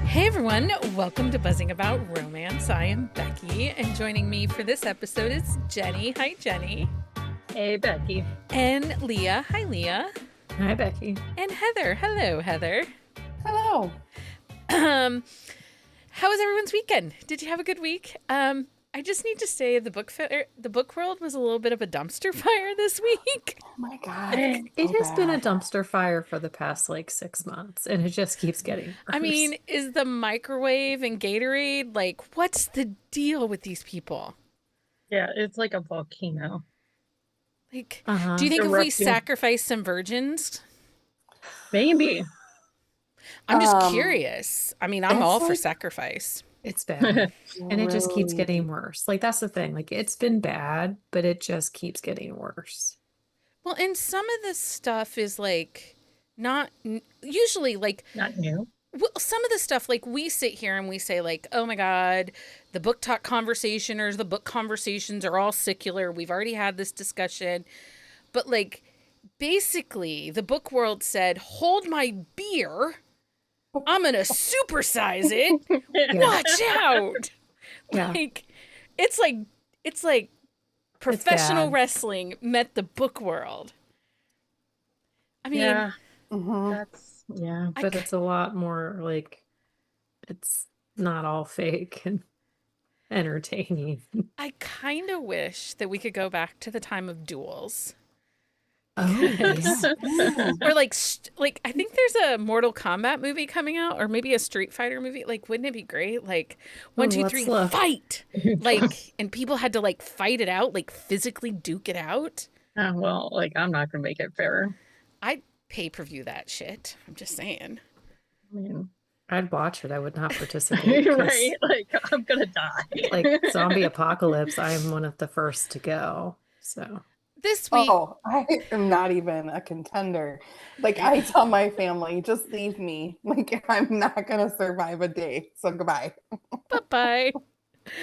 Hey everyone, welcome to Buzzing About Romance. I am Becky, and joining me for this episode is Jenny. Hi, Jenny. Hey, Becky. And Leah. Hi, Leah. Hi, Becky. And Heather. Hello, Heather. Hello. How was everyone's weekend? Did you have a good week? I just need to say the book world was a little bit of a dumpster fire this week. Oh my God. It has been a dumpster fire for the past 6 months, and it just keeps getting worse. I mean, is the microwave and Gatorade, what's the deal with these people? Yeah, it's like a volcano. Do you think if we sacrifice some virgins? Maybe. I'm just curious. I mean, I'm all for sacrifice. It's bad. And it just keeps getting worse. That's the thing. It's been bad, but it just keeps getting worse. Well, and some of this stuff is not usually not new. Well, some of the stuff, we sit here and we say oh my God, the book talk conversationers, the book conversations are all secular. We've already had this discussion. But basically the book world said, hold my beer. I'm going to supersize it. Yeah. Watch out. Yeah. It's like professional wrestling met the book world. I mean, yeah. Mm-hmm. But it's a lot more it's not all fake and entertaining. I kind of wish that we could go back to the time of duels. Oh, yes. Or I think there's a Mortal Kombat movie coming out, or maybe a Street Fighter movie. Wouldn't it be great? 1, 2, 3, fight! And people had to fight it out, physically duke it out. Well, I'm not gonna make it fair. I'd pay-per-view that shit. I'm just saying. I mean, I'd watch it. I would not participate. right? I'm gonna die. Zombie apocalypse, I am one of the first to go. So this week, I am not even a contender. I tell my family, just leave me. I'm not gonna survive a day. So goodbye. Bye-bye.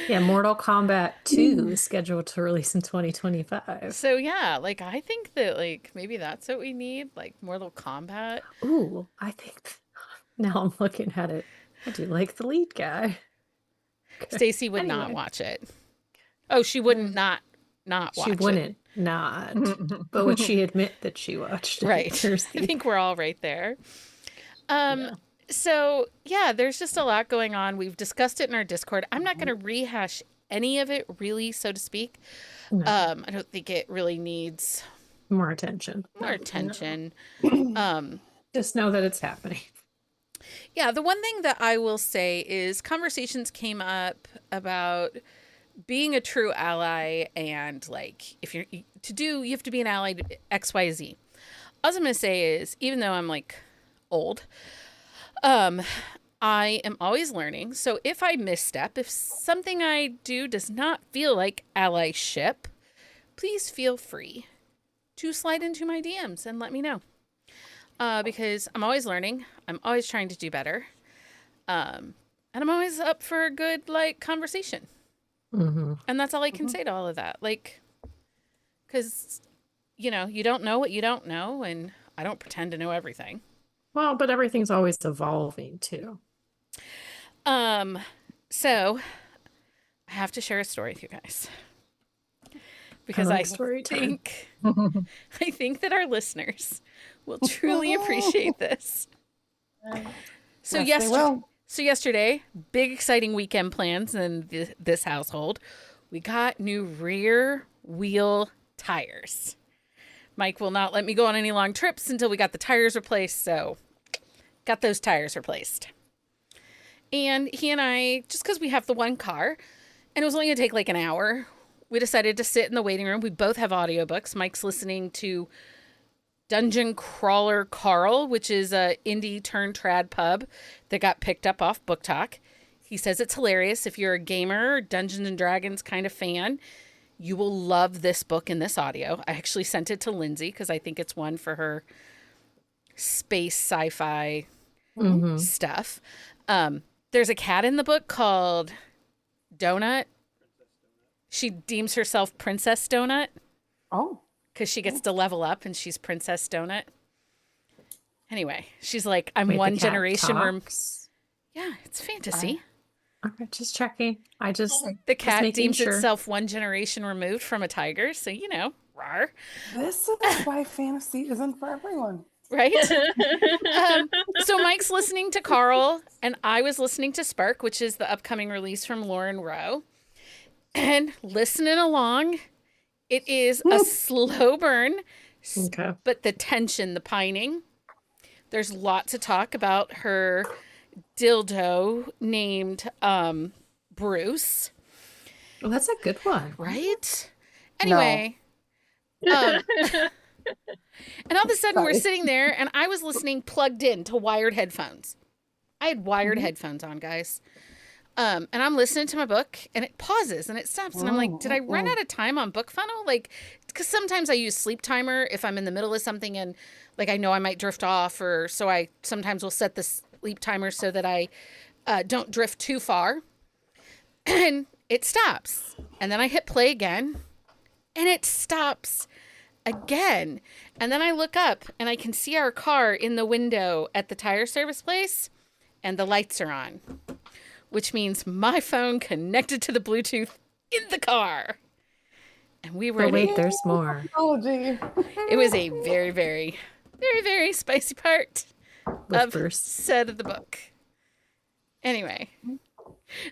yeah, Mortal Kombat 2 is scheduled to release in 2025. So yeah, I think that maybe that's what we need, Mortal Kombat. Ooh, I think now I'm looking at it. I do like the lead guy. Stacy would not watch it. Oh, she wouldn't not watch it. She wouldn't not. But would she admit that she watched it? Right. I think we're all right there. So, yeah, there's just a lot going on. We've discussed it in our Discord. I'm not going to rehash any of it, really, so to speak. No. I don't think it really needs more attention. Just know that it's happening. Yeah, the one thing that I will say is conversations came up about being a true ally and if you're you have to be an ally to XYZ. All I'm going to say is, even though I'm old, I am always learning. So if I misstep, if something I do does not feel like allyship, please feel free to slide into my DMs and let me know. Because I'm always learning. I'm always trying to do better. And I'm always up for a good conversation. Mm-hmm. And that's all I can say to all of that. Because, you don't know what you don't know, and I don't pretend to know everything. Well, but everything's always evolving too. So I have to share a story with you guys. Because I think that our listeners will truly appreciate this. So yesterday, big exciting weekend plans in this household. We got new rear wheel tires. Mike will not let me go on any long trips until we got the tires replaced, so got those tires replaced. And he and I, just because we have the one car, and it was only going to take an hour, we decided to sit in the waiting room. We both have audiobooks. Mike's listening to Dungeon Crawler Carl, which is a indie turned trad pub that got picked up off Book Talk. He says it's hilarious. If you're a gamer or Dungeons and Dragons kind of fan, you will love this book and this audio. I actually sent it to Lindsay because I think it's one for her space sci-fi stuff. There's a cat in the book called Donut. She deems herself Princess Donut. Oh. Because she gets to level up and she's Princess Donut. Anyway, she's like, I'm one generation where... Yeah, it's fantasy. Okay, just checking. I just The cat making deems sure. itself one generation removed from a tiger, so rawr, This is why fantasy isn't for everyone. right? So Mike's listening to Carl, and I was listening to Spark, which is the upcoming release from Lauren Rowe, and listening along. It is a slow burn, Okay. but the tension, the pining. There's a lot to talk about her dildo named Bruce. Well, that's a good one. Right? Anyway. And all of a sudden we're Sorry. sitting there and I was listening plugged in to wired headphones. I had wired headphones on, guys. And I'm listening to my book and it pauses and it stops. And I'm like, did I run out of time on Book Funnel? Like, because sometimes I use sleep timer if I'm in the middle of something and like I know I might drift off, or so I sometimes will set the sleep timer so that I don't drift too far. And it stops. And then I hit play again and it stops again. And then I look up and I can see our car in the window at the tire service place and the lights are on, which means my phone connected to the Bluetooth in the car. And we were But wait, there's more. Technology. it was a very, very, very, very spicy part With of Bruce. said of the book. Anyway,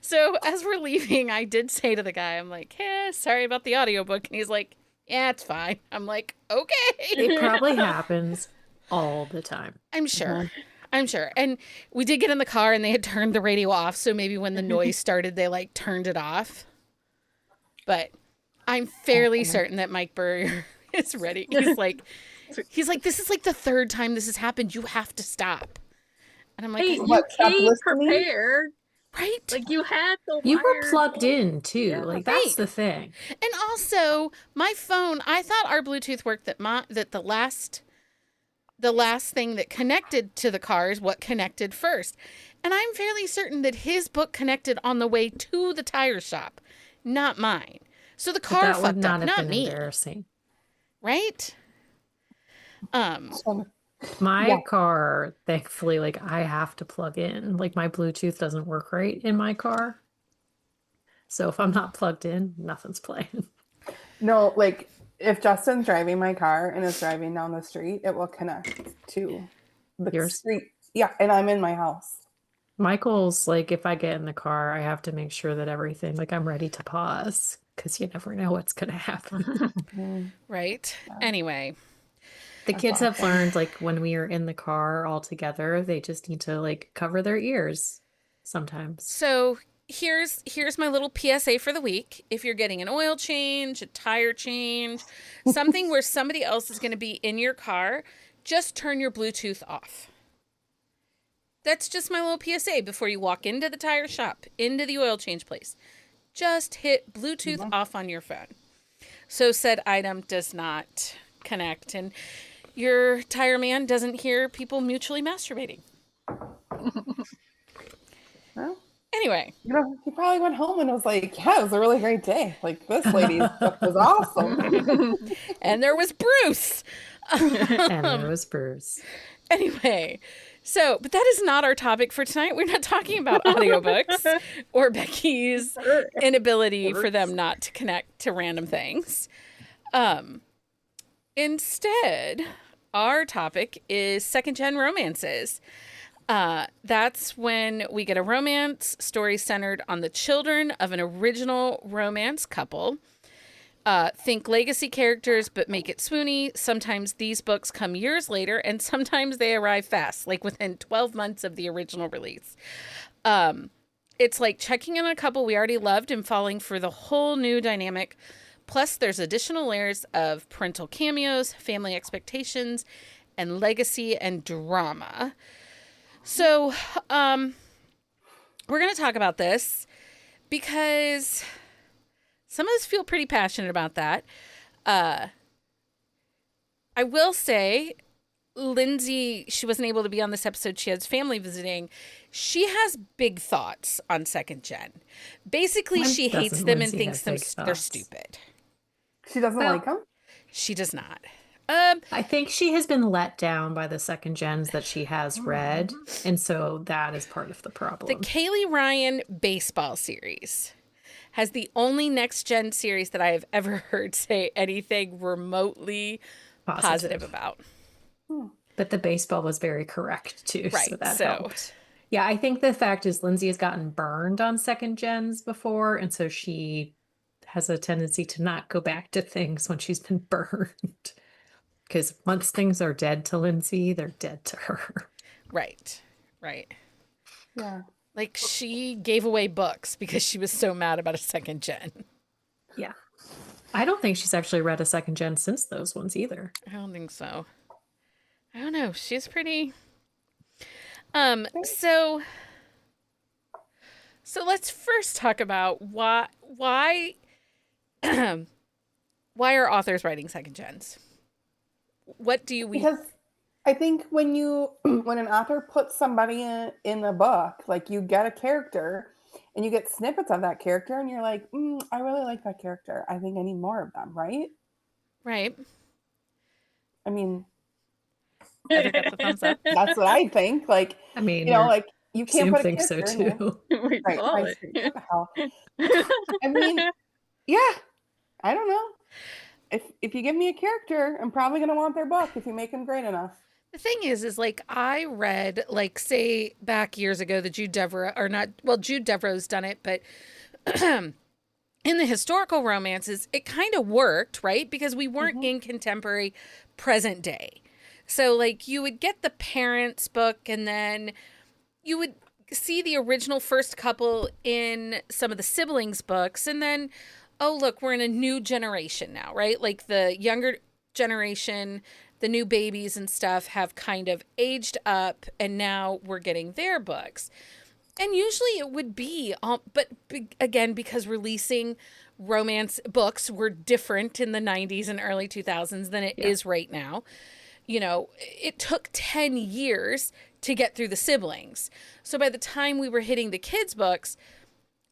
so as we're leaving, I did say to the guy, I'm like, sorry about the audiobook. And he's like, yeah, it's fine. I'm like, okay. It probably happens all the time. I'm sure. I'm sure. And we did get in the car and they had turned the radio off. So maybe when the noise started, they like turned it off. But I'm fairly certain that Mike Burrier is ready. He's like, this is like the third time this has happened. You have to stop. And I'm like, Hey, What, you stop came listening? prepared. right? Like you had the You were wires. plugged in too. Yeah. Like that's Right. the thing. And also, my phone, I thought our Bluetooth worked that the last thing that connected to the car is what connected first. And I'm fairly certain that his book connected on the way to the tire shop, not mine. So the But car that would fucked not up, have not been me, embarrassing. right? My Yeah. car, thankfully, like I have to plug in. Like my Bluetooth doesn't work right in my car. So if I'm not plugged in, nothing's playing. No, like if Justin's driving my car and is driving down the street, it will connect to the Yours? street. Yeah, and I'm in my house. Michael's like, if I get in the car, I have to make sure that everything, like I'm ready to pause because you never know what's going to happen. Right? Anyway, The kids have learned, like when we are in the car all together, they just need to like cover their ears sometimes. so here's my little PSA for the week. If you're getting an oil change, a tire change, something where somebody else is going to be in your car, just turn your Bluetooth off. That's just my little PSA before you walk into the tire shop, into the oil change place. Just hit Bluetooth off on your phone. So said item does not connect and your tire man doesn't hear people mutually masturbating. Well, Anyway, he probably went home and was like, yeah, it was a really great day. Like this lady's stuff was awesome. and there was Bruce. And there was Bruce. Anyway, so, but that is not our topic for tonight. We're not talking about audiobooks or Becky's inability for them not to connect to random things. Instead, our topic is second-gen romances. That's when we get a romance story centered on the children of an original romance couple. Think legacy characters, but make it swoony. Sometimes these books come years later, and sometimes they arrive fast, like within 12 months of the original release. It's like checking in on a couple we already loved and falling for the whole new dynamic. Plus, there's additional layers of parental cameos, family expectations, and legacy and drama. So, we're going to talk about this because some of us feel pretty passionate about that. I will say, Lindsay, she wasn't able to be on this episode. She has family visiting. She has big thoughts on second gen. Basically, she hates them and Lindsay thinks have big they're thoughts? stupid. She doesn't like him. She does not. I think she has been let down by the second gens that she has read, and so that is part of the The problem. Kaylee Ryan baseball series has the only next gen series that I have ever heard say anything remotely positive about. But the baseball was very correct too, so Right. that So, helped. Yeah, I think the fact is Lindsay has gotten burned on second gens before, and so she has a tendency to not go back to things when she's been burned. Because once things are dead to Lindsay, they're dead to her. right. Right. Yeah. Like she gave away books because she was so mad about a second gen. Yeah. I don't think she's actually read a second gen since those ones either. I don't think so. I don't know. She's pretty. So let's first talk about why why are authors writing second gens? What do we? Because I think when an author puts somebody in a book, like you get a character and you get snippets of that character and you're like, I really like that character. I think I need more of them, right? Right. I mean, Heather got the thumbs up. that's what I think. Like, I mean, like you can't Zoom put a thinks so character in there. too. We Right. saw My it. screen. What the hell? I mean, yeah, I don't know. If you give me a character, I'm probably going to want their book if you make them great enough. The thing is like I read, like, say back years ago, the Jude Deveraux, or not, well, Jude Deveraux's done it, but in the historical romances, it kind of worked, right? Because we weren't in contemporary present day. So, like, you would get the parents' book and then you would see the original first couple in some of the siblings' books. And then, oh, look, we're in a new generation now, right? Like the younger generation, the new babies and stuff have kind of aged up and now we're getting their books. And usually it would be, but again, because releasing romance books were different in the 90s and early 2000s than it is right now. You know, it took 10 years to get through the siblings. So by the time we were hitting the kids' books,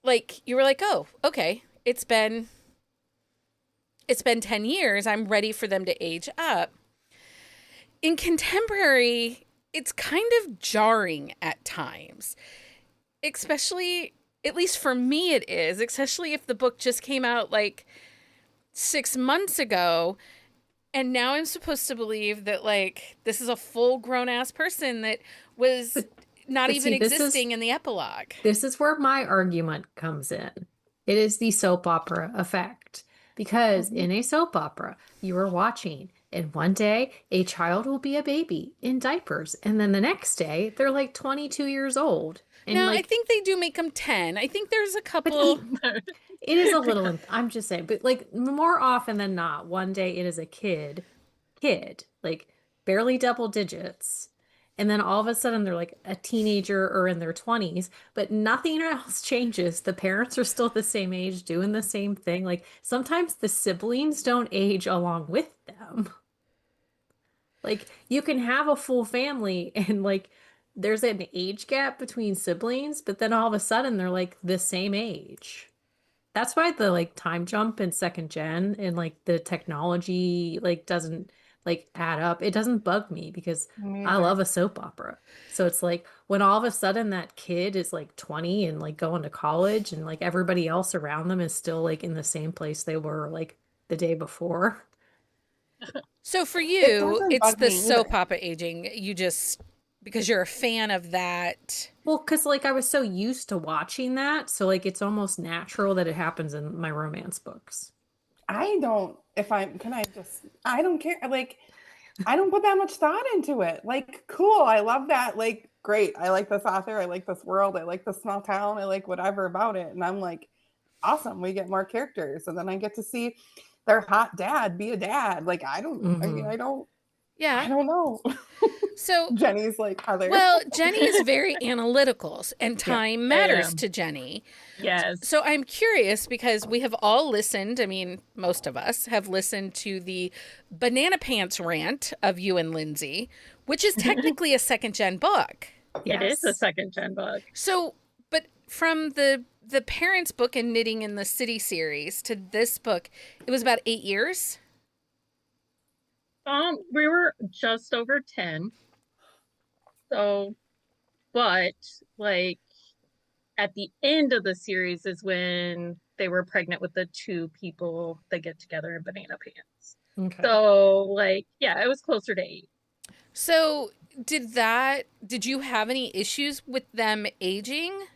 like, you were like, oh, okay, it's been 10 years. I'm ready for them to age up. In contemporary, it's kind of jarring at times. Especially, at least for me it is, especially if the book just came out like 6 months ago. And now I'm supposed to believe that, like, this is a full grown ass person that was not even existing in the epilogue. This is where my argument comes in. It is the soap opera effect. Because in a soap opera, you are watching, and one day a child will be a baby in diapers, and then the next day they're like 22 years old. And no, like, I think they do make them 10. I think there's a couple. it is a little, I'm just saying, but like more often than not, one day it is a kid, like barely double digits. And then all of a sudden they're like a teenager or in their 20s, but nothing else changes. The parents are still the same age, doing the same thing. Like sometimes the siblings don't age along with them. Like you can have a full family and like there's an age gap between siblings, but then all of a sudden they're like the same age. That's why the like time jump in second gen and like the technology like doesn't like add up. It doesn't bug me because I love a soap opera. So it's like when all of a sudden that kid is like 20 and like going to college and like everybody else around them is still like in the same place they were like the day before. So for you, it's the soap opera aging. You just, because you're a fan of that. Well, because like I was so used to watching that. So like it's almost natural that it happens in my romance books. I don't care. Like, I don't put that much thought into it. Like, cool. I love that. Like, great. I like this author. I like this world. I like this small town. I like whatever about it. And I'm like, awesome. We get more characters. And then I get to see their hot dad be a dad. Like, I don't know. So Jenny's like, Heather. Well, Jenny is very analytical and time matters to Jenny. Yes. So I'm curious because we have all listened. I mean, most of us have listened to the Banana Pants rant of you and Lindsay, which is technically a second gen book. Yes. It is a second gen book. So, but from the parents' book and Knitting in the City series to this book, it was about 8 years. We were just over 10. So, but like at the end of the series is when they were pregnant with the two people that get together in banana pants. Okay. So, like, yeah, it was closer to 8. So, did you have any issues with them aging?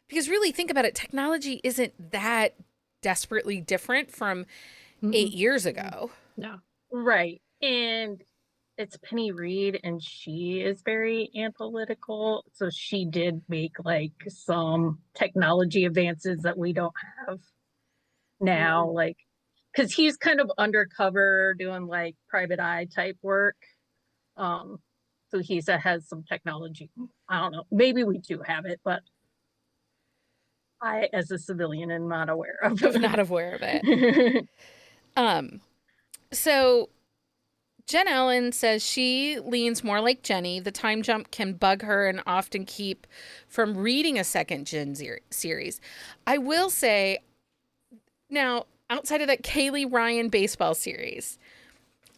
Because really, think about it, technology isn't that desperately different from 8 years ago. No. Right. And it's Penny Reed, and she is very analytical. So she did make like some technology advances that we don't have now. Like, because he's kind of undercover doing like private eye type work. So has some technology. I don't know. Maybe we do have it, but I, as a civilian, am not aware of I'm not aware of it. So Jen Ellen says she leans more like Jenny. The time jump can bug her and often keep from reading a second Gen series. I will say, now, outside of that Kaylee Ryan baseball series,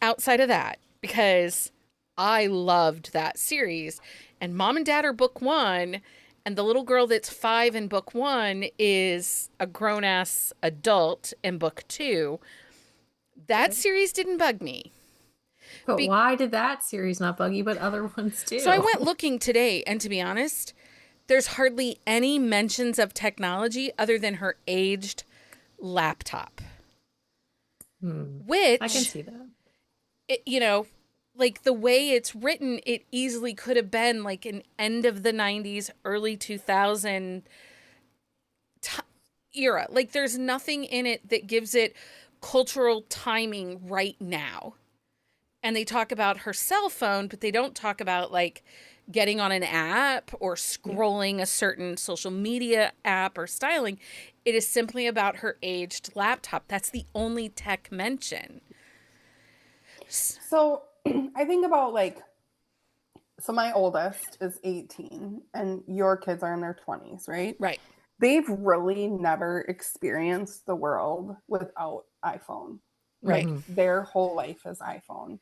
outside of that, because I loved that series, and Mom and Dad are book 1, and the little girl that's 5 in book 1 is a grown-ass adult in book 2, that series didn't bug me. But why did that series not bug you, but other ones do? So I went looking today, and to be honest, there's hardly any mentions of technology other than her aged laptop. Which, I can see that. It, like the way it's written, it easily could have been like an end of the 90s, early 2000 era. Like there's nothing in it that gives it cultural timing right now. And they talk about her cell phone, but they don't talk about like getting on an app or scrolling a certain social media app or styling. It is simply about her aged laptop. That's the only tech mention. So I think about so my oldest is 18 and your kids are in their 20s, right? Right. They've really never experienced the world without iPhone. Right. Their whole life is iPhone.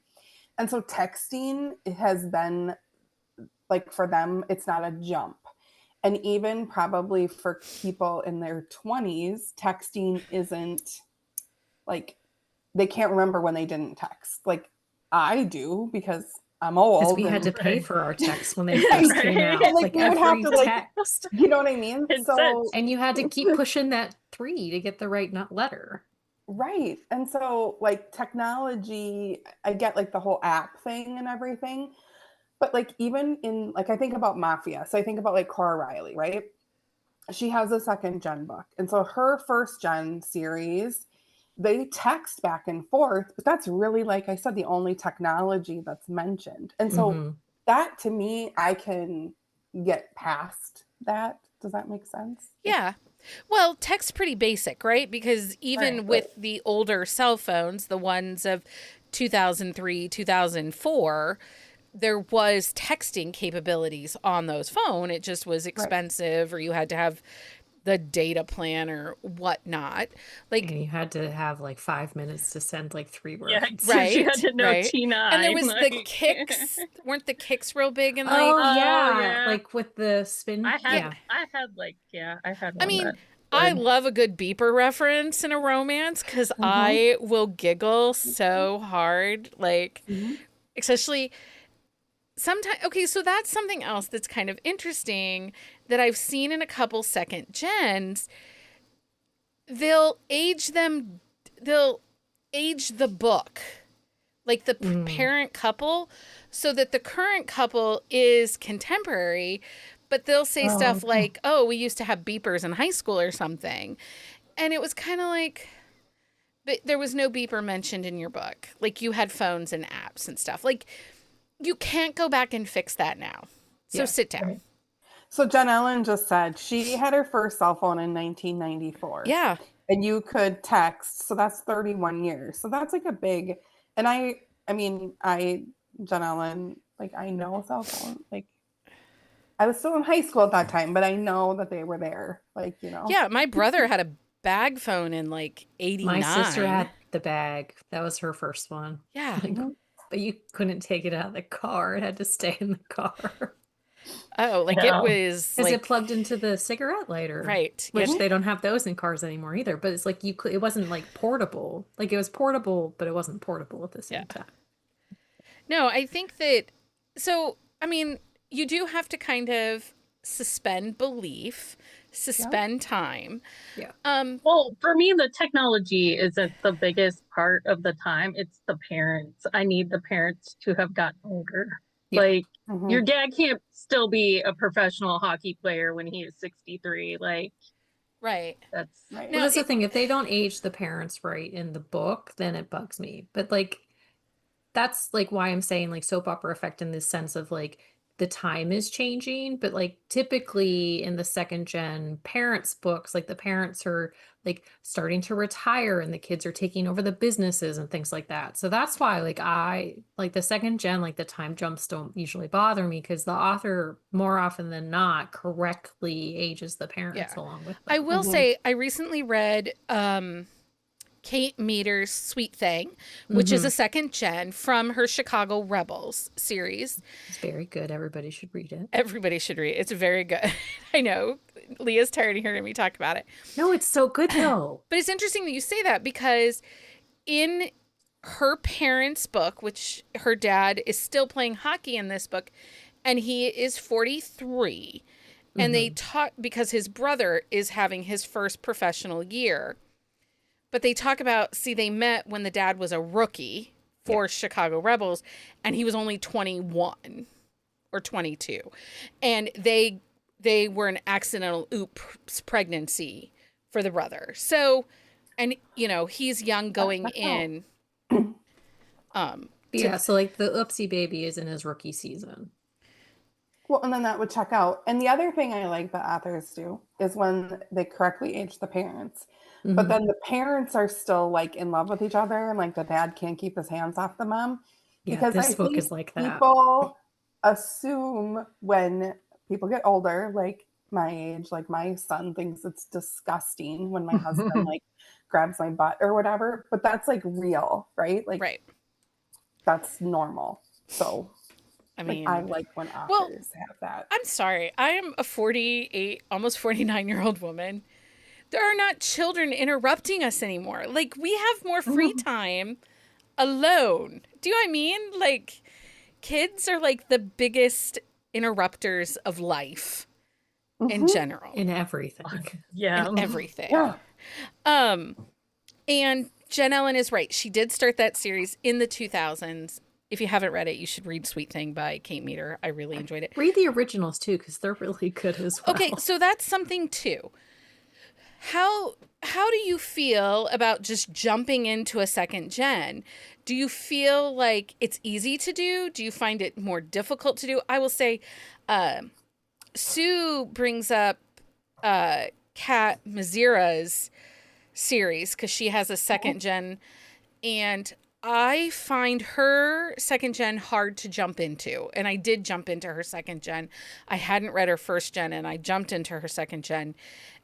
And so texting has been like for them, it's not a jump. And even probably for people in their 20s, texting isn't like they can't remember when they didn't text. Like I do because I'm old. Because we had to pay for our texts when they first came out. Like we would have to text. You know what I mean? And you had to keep pushing that 3 to get the right letter. Right. And so like technology, I get like the whole app thing and everything. But like even in like I think about Mafia. So I think about like Cora Riley, right? She has a second gen book. And so her first gen series, they text back and forth, but that's really, like I said, the only technology that's mentioned. And so that to me, I can get past that. Does that make sense? Yeah. Well, tech's pretty basic, right? Because even with the older cell phones, the ones of 2003, 2004, there was texting capabilities on those phones. It just was expensive or you had to have the data plan or whatnot. Like and you had to have like 5 minutes to send like 3 words. Yeah, right. You had to know Tina. And there was the kicks. Weren't the kicks real big in like with the spin? I had one. I mean, I love a good beeper reference in a romance because I will giggle so hard. Like, especially sometimes. Okay, so that's something else that's kind of interesting that I've seen in a couple second gens. They'll age the book, like the parent couple, so that the current couple is contemporary, but they'll say stuff like, oh, we used to have beepers in high school or something. And it was kind of like, but there was no beeper mentioned in your book. Like you had phones and apps and stuff. Like you can't go back and fix that now. So sit down. Right. So Jen Ellen just said she had her first cell phone in 1994. Yeah. And you could text. So that's 31 years. So that's like a big, and I mean, Jen Ellen, like I know a cell phone. Like I was still in high school at that time, but I know that they were there. Like, Yeah, my brother had bag phone in like My sister 89. had the bag. That was her first one. Yeah. Like, Mhm. but you couldn't take it out of the car. It had to stay in the car. Oh, like it No. was Because like it plugged into the cigarette lighter. right. Which It, they don't have those in cars anymore either. But it's like you could, it wasn't like portable. Like it was portable, but it wasn't portable at the same Yeah. time. no, I think that so I mean, you do have to kind of suspend belief, suspend time. Yeah. Well, for me, the technology isn't the biggest part of the time. It's the parents. I need the parents to have gotten older. Yeah. Like, Mhm. your dad can't still be a professional hockey player when he is 63. Like, Right. that's Right. Well, No, that's the it, thing. If they don't age the parents right in the book, then it bugs me. But like, that's like why I'm saying like soap opera effect in this sense of like the time is changing. But like typically in the second gen parents books, like the parents are like starting to retire and the kids are taking over the businesses and things like that. So that's why like I like the second gen, like the time jumps don't usually bother me because the author more often than not correctly ages the parents Yeah. along with I them. will Mhm. say I recently read Kate Meador's Sweet Thing, which is Mhm. a second gen from her Chicago Rebels series. It's very good. Everybody should read it. Everybody should read it. It's very good. I know Leah's tired of hearing me talk about it. No, it's so good though. But it's interesting that you say that because in her parents' book, which her dad is still playing hockey in this book, and he is 43, and they talk because his brother is having his first professional year. But they talk about, see, they met when the dad was a rookie for Chicago Rebels, and he was only 21 or 22. And they were an accidental oops pregnancy for the brother. So, and you know, he's young going in. Yeah, so like the oopsie baby is in his rookie season. Well, and then that would check out. And the other thing I like that authors do is when they correctly age the parents, but Mhm. then the parents are still like in love with each other, and like the dad can't keep his hands off the mom. Yeah, Because I this book think is like that. people assume when people get older, like my age, like my son thinks it's disgusting when my husband like grabs my butt or whatever, but that's like real, right? Like Right. that's normal. So I like mean, I like when authors have that. I'm sorry. I am a 48, almost 49-year-old woman. There are not children interrupting us anymore. Like, we have more free time alone. Do you know what I mean? Like, kids are like the biggest interrupters of life in general, In everything. yeah. in everything. Yeah. And Jen Ellen is right. She did start that series in the 2000s. If you haven't read it, you should read Sweet Thing by Kate Meador. I really enjoyed it. Read the originals too, because they're really good as well. Okay, so that's something too. How do you feel about just jumping into a second gen? Do you feel like it's easy to do? Do you find it more difficult to do? I will say, Sue brings up Kat Mazira's series because she has a second gen, and I find her second gen hard to jump into. And I did jump into her second gen. I hadn't read her first gen, and I jumped into her second gen.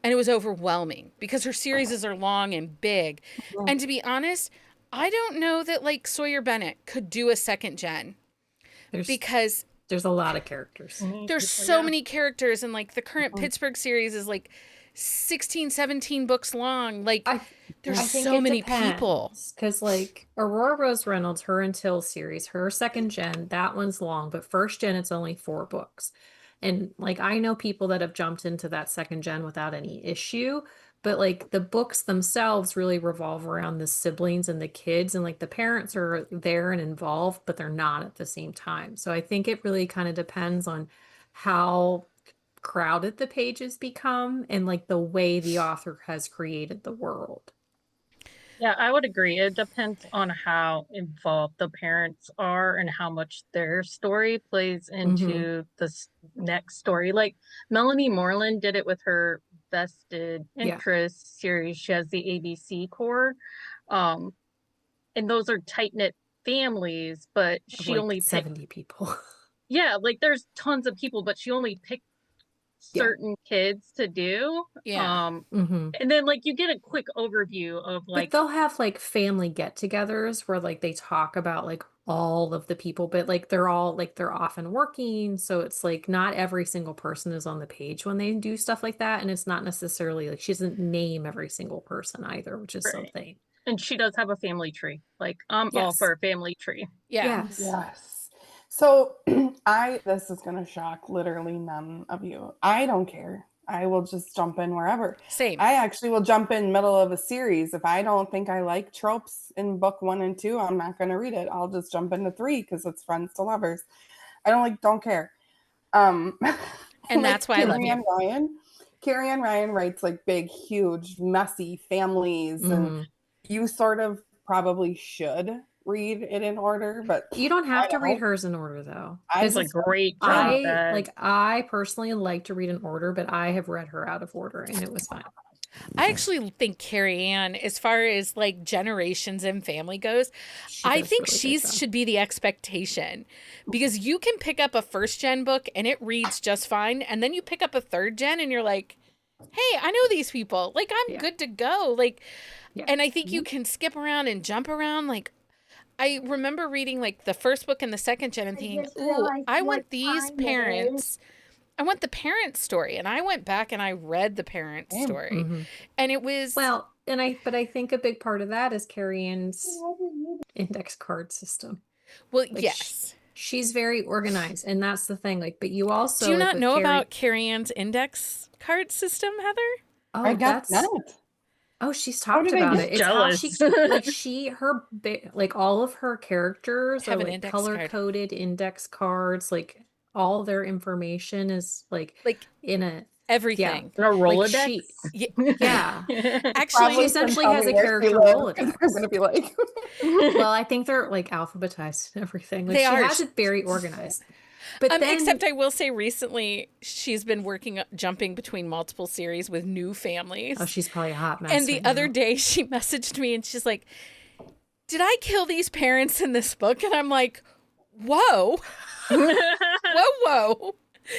And it was overwhelming because her series are long and big. And to be honest, I don't know that like Sawyer Bennett could do a second gen because there's a lot of characters. there's so many characters, and like the current Pittsburgh series is like 16, 17 books long. Like there's so many people. Because like Aurora Rose Reynolds, her Until series, her second gen, that one's long, but first gen, it's only 4 books. And like I know people that have jumped into that second gen without any issue, but like the books themselves really revolve around the siblings and the kids, and like the parents are there and involved, but they're not at the same time. So I think it really kind of depends on how crowded the pages become and like the way the author has created the world. Yeah, I would agree. It depends on how involved the parents are and how much their story plays into the next story. Like Melanie Moreland did it with her Vested Interest series. She has the ABC Corps. And those are tight-knit families, but she like only 70 people. Yeah, like there's tons of people, but she only picked certain kids to do. Yeah. Mhm. And then like you get a quick overview of But like they'll have like family get-togethers where like they talk about like all of the people, but like they're often working, so it's like not every single person is on the page when they do stuff like that, and it's not necessarily like she doesn't name every single person either, which is right. something. And she does have a family tree. Like I'm all Yes. for a family tree. Yeah. Yes. Yes. So this is gonna shock literally none of you. I don't care. I will just jump in wherever. Same. I actually will jump in middle of a series. If I don't think I like tropes in book 1 and 2, I'm not gonna read it. I'll just jump into 3 because it's friends to lovers. I don't care. And like that's why I love you. Carrie Ann Ryan writes like big, huge, messy families, and Mhm. you sort of probably should read it in order, but You don't have I to read don't. hers in order though. I It's a just great job. I personally like to read in order, but I have read her out of order and it was fine. I actually think Carrie Ann, as far as like generations and family goes, She I does think really she good job. should be the expectation, because you can pick up a first gen book and it reads just fine, and then you pick up a third gen and you're like, hey, I know these people, like I'm Yeah. good to go, like. Yeah. And I think you can skip around and jump around. Like, I remember reading like the first book and the second gen and thinking, ooh, I want these parents. I want the parent story. And I went back and I read the parent Same. story. Mhm. And it was, Well, but I think a big part of that is Carrie Ann's index card system. well, Like yes. she's very organized, and that's the thing. Like, but you also Do you like not with know Carrie. about Carrie Ann's index card system, Heather? Oh, I got that's that. oh, she's How talked did I about miss it. It's how she jealous. like like all of her characters Have are an like index color card. coded index cards. Like all their information is like Like in a everything. A Rolodex. she Yeah. yeah. Actually, Probably She essentially tell has me a where she character lives, Rolodex. 'cause I'm gonna be like, Well, I think they're like alphabetized and everything. Like They she are. has it very organized. But then except I will say recently she's been jumping between multiple series with new families. oh, she's probably a hot mess. And the right other now. day she messaged me and she's like, did I kill these parents in this book? And I'm like, whoa, whoa.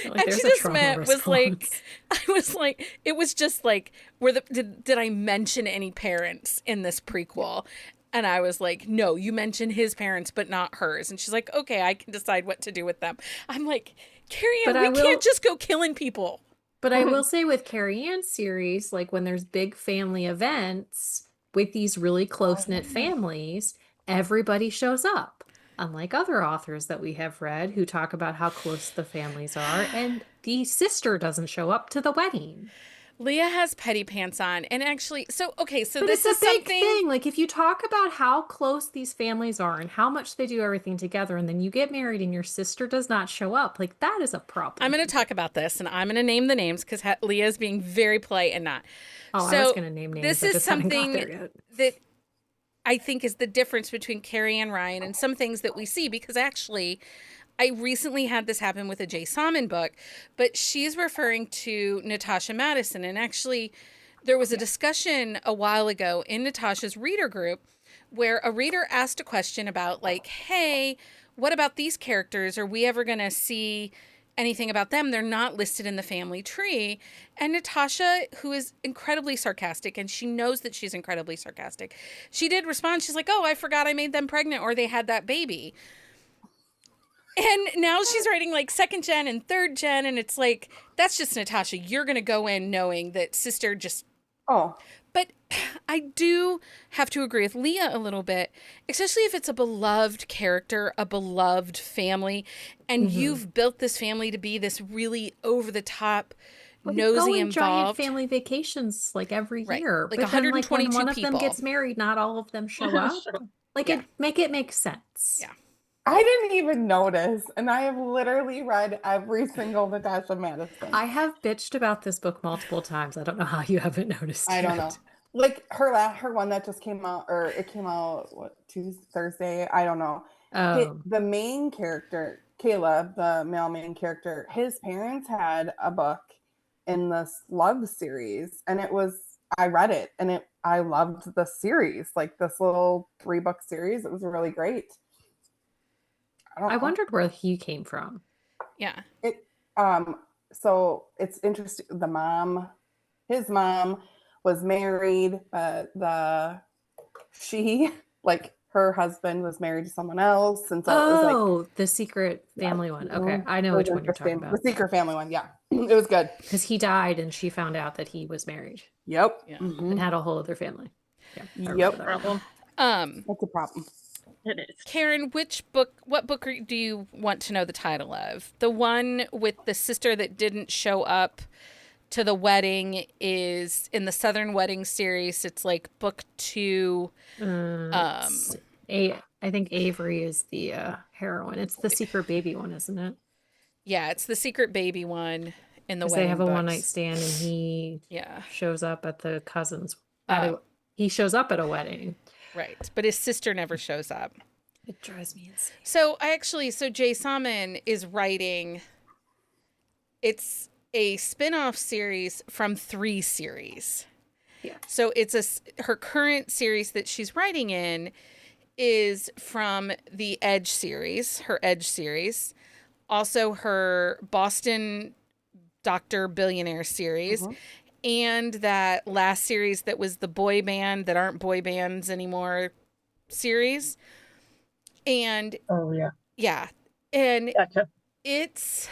Like, And there's she a just trauma meant was like, response. I was like, it was just like, did I mention any parents in this prequel? And I was like, no, you mentioned his parents, but not hers. And she's like, okay, I can decide what to do with them. I'm like, Carrie Ann, But we can't just go killing people. But I will say with Carrie Ann's series, like when there's big family events with these really close-knit families, everybody shows up. Unlike other authors that we have read who talk about how close the families are, and the sister doesn't show up to the wedding. Leah has petty pants on. And actually, so But this it's is a big something. thing. Like if you talk about how close these families are and how much they do everything together, and then you get married and your sister does not show up, like that is a problem. I'm going to talk about this, and I'm going to name the names because Leah is being very polite and not. Oh, so I was going to name names. This I is just haven't got something there yet. that I think is the difference between Carrie Ann Ryan and some things that we see, because actually I recently had this happen with a Jay Salmon book, but she's referring to Natasha Madison. And actually there was a discussion a while ago in Natasha's reader group where a reader asked a question about like, hey, what about these characters? Are we ever going to see anything about them? They're not listed in the family tree. And Natasha, who is incredibly sarcastic, and she knows that she's incredibly sarcastic, she did respond. She's like, oh, I forgot I made them pregnant, or they had that baby. And now she's writing like second gen and third gen. And it's like, that's just Natasha. You're going to go in knowing that sister just. oh, But I do have to agree with Leah a little bit, especially if it's a beloved character, a beloved family, and you've built this family to be this really over the top, Well, nosy, go on giant involved family vacations like every Right. year. Like But then, like when 122 one of them people. gets married, not all of them show up. Like Yeah. it makes sense. Yeah. I didn't even notice, and I have literally read every single Natasha Madison. I have bitched about this book multiple times. I don't know how you haven't noticed. I don't yet. know. Like her one that just came out, or it came out what, Tuesday, Thursday? I don't know. The main character, Caleb, the male main character, his parents had a book in this love series, and I read it, and I loved the series, like this little 3-book series. It was really great. I wondered where he came from. Yeah. so it's interesting. His mom was married, but her husband was married to someone else. And so it was like, the secret family one. Okay. I know it which was one you're talking the about. secret family one. Yeah. It was good. Because he died and she found out that he was married Yep. Yeah. and had a whole other family. Yeah. I remember Yep. that one. Problem. That's a problem. It is. Karen, what book do you want to know the title of? The one with the sister that didn't show up to the wedding is in the Southern Wedding series. It's like book 2. I think Avery is the heroine. It's the secret baby one, isn't it? Yeah, it's the secret baby one in the Because wedding they have a books. one night stand and he shows up at the cousin's. He shows up at a wedding. Right, but his sister never shows up. It drives me insane. So Jay Salmon is writing. It's a spin-off series from 3 series. Yeah. So her current series that she's writing in is from the Edge series, her Edge series, also her Boston Doctor Billionaire series, and that last series that was the boy band that aren't boy bands anymore series. And yeah. And Gotcha. it's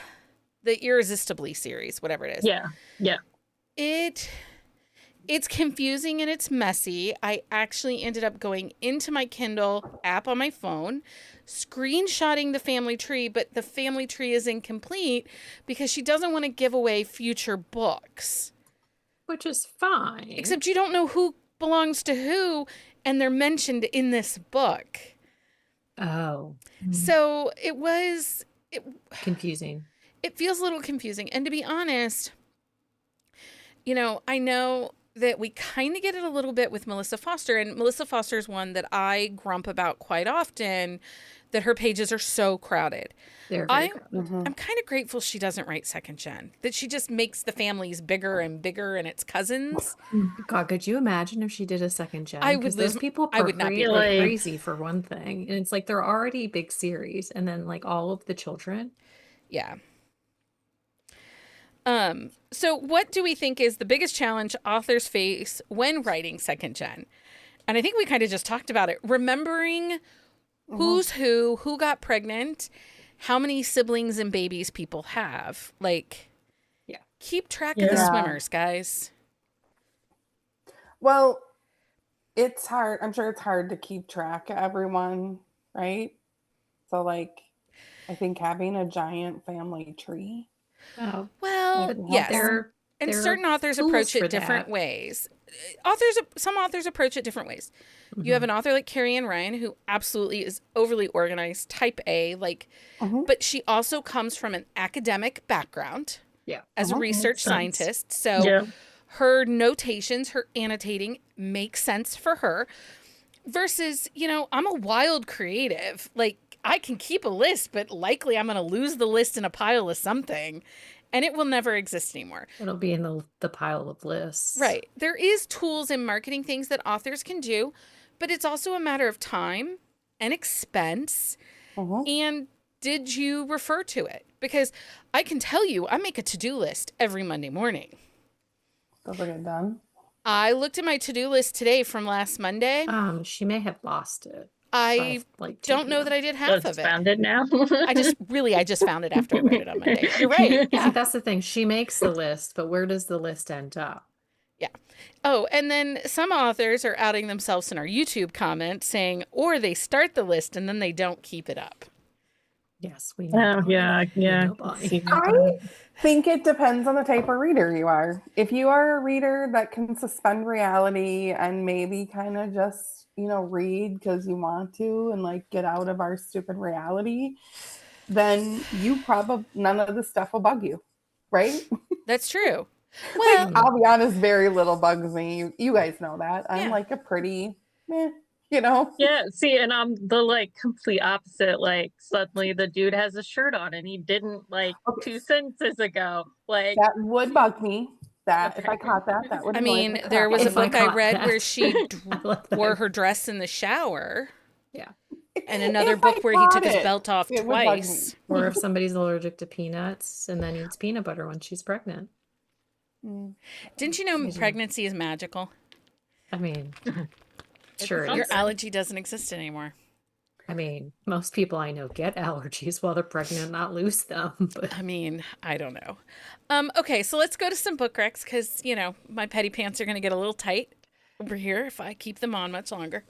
the Irresistibly series, whatever it is. Yeah. It's confusing and it's messy. I actually ended up going into my Kindle app on my phone, screenshotting the family tree, but the family tree is incomplete because she doesn't want to give away future books. Which is fine. Except you don't know who belongs to who, and they're mentioned in this book. Oh. So confusing. It feels a little confusing. And to be honest, I know that we kind of get it a little bit with Melissa Foster, and Melissa Foster is one that I grump about quite often, that her pages are so crowded. They're very crowded. I'm kind of grateful she doesn't write second gen, that she just makes the families bigger and bigger and its cousins. God, could you imagine if she did a second gen? I would those people I would not be like like crazy for one thing. And it's like they're already big series and then like all of the children. Yeah. So what do we think is the biggest challenge authors face when writing second gen? And I think we kind of just talked about it. Remembering who's who got pregnant, how many siblings and babies people have. Like, keep track of the swimmers, guys. Well, it's hard. I'm sure it's hard to keep track of everyone, right? So, like, I think having a giant family tree. Oh, well, yes. And certain authors approach it different that. ways. Some authors approach it different ways. You have an author like Carrie Ann Ryan, who absolutely is overly organized, type A, but she also comes from an academic background as a research scientist. So her notations, her annotating makes sense for her versus, I'm a wild creative. Like, I can keep a list, but likely I'm going to lose the list in a pile of something. And it will never exist anymore. It'll be in the pile of lists. Right. There is tools and marketing things that authors can do, but it's also a matter of time and expense. And did you refer to it? Because I can tell you, I make a to-do list every Monday morning. Does it get done? I looked at my to-do list today from last Monday. She may have lost it. I don't know that I did half of it. Found it now. I just found it after I wrote it on Monday. You're right. Yeah. See, that's the thing. She makes the list, but where does the list end up? Yeah. Oh, and then some authors are outing themselves in our YouTube comments saying, or they start the list and then they don't keep it up. Yes, we know. Yeah. I think it depends on the type of reader you are. If you are a reader that can suspend reality and maybe kind of just read because you want to and like get out of our stupid reality, then none of this stuff will bug you, right? That's true. Well, I'll be honest, very little bugs me. You guys know that. I'm like a pretty Yeah, see, and I'm the complete opposite. Like, suddenly the dude has a shirt on and he didn't 2 sentences ago. Like, that would bug me. If I caught that would. I mean, there was a book I read where she wore her dress in the shower. Yeah. And another If I book where he took got his it, belt off it would bug me. twice. Or if somebody's allergic to peanuts and then eats peanut butter when she's pregnant. Didn't you know Amazing. pregnancy is magical? I mean, It's sure it Your is. something. allergy doesn't exist anymore. I mean, most people I know get allergies while they're pregnant, not lose them. But I mean, I don't know. Okay, so let's go to some book recs because, you know, my petty pants are going to get a little tight over here if I keep them on much longer.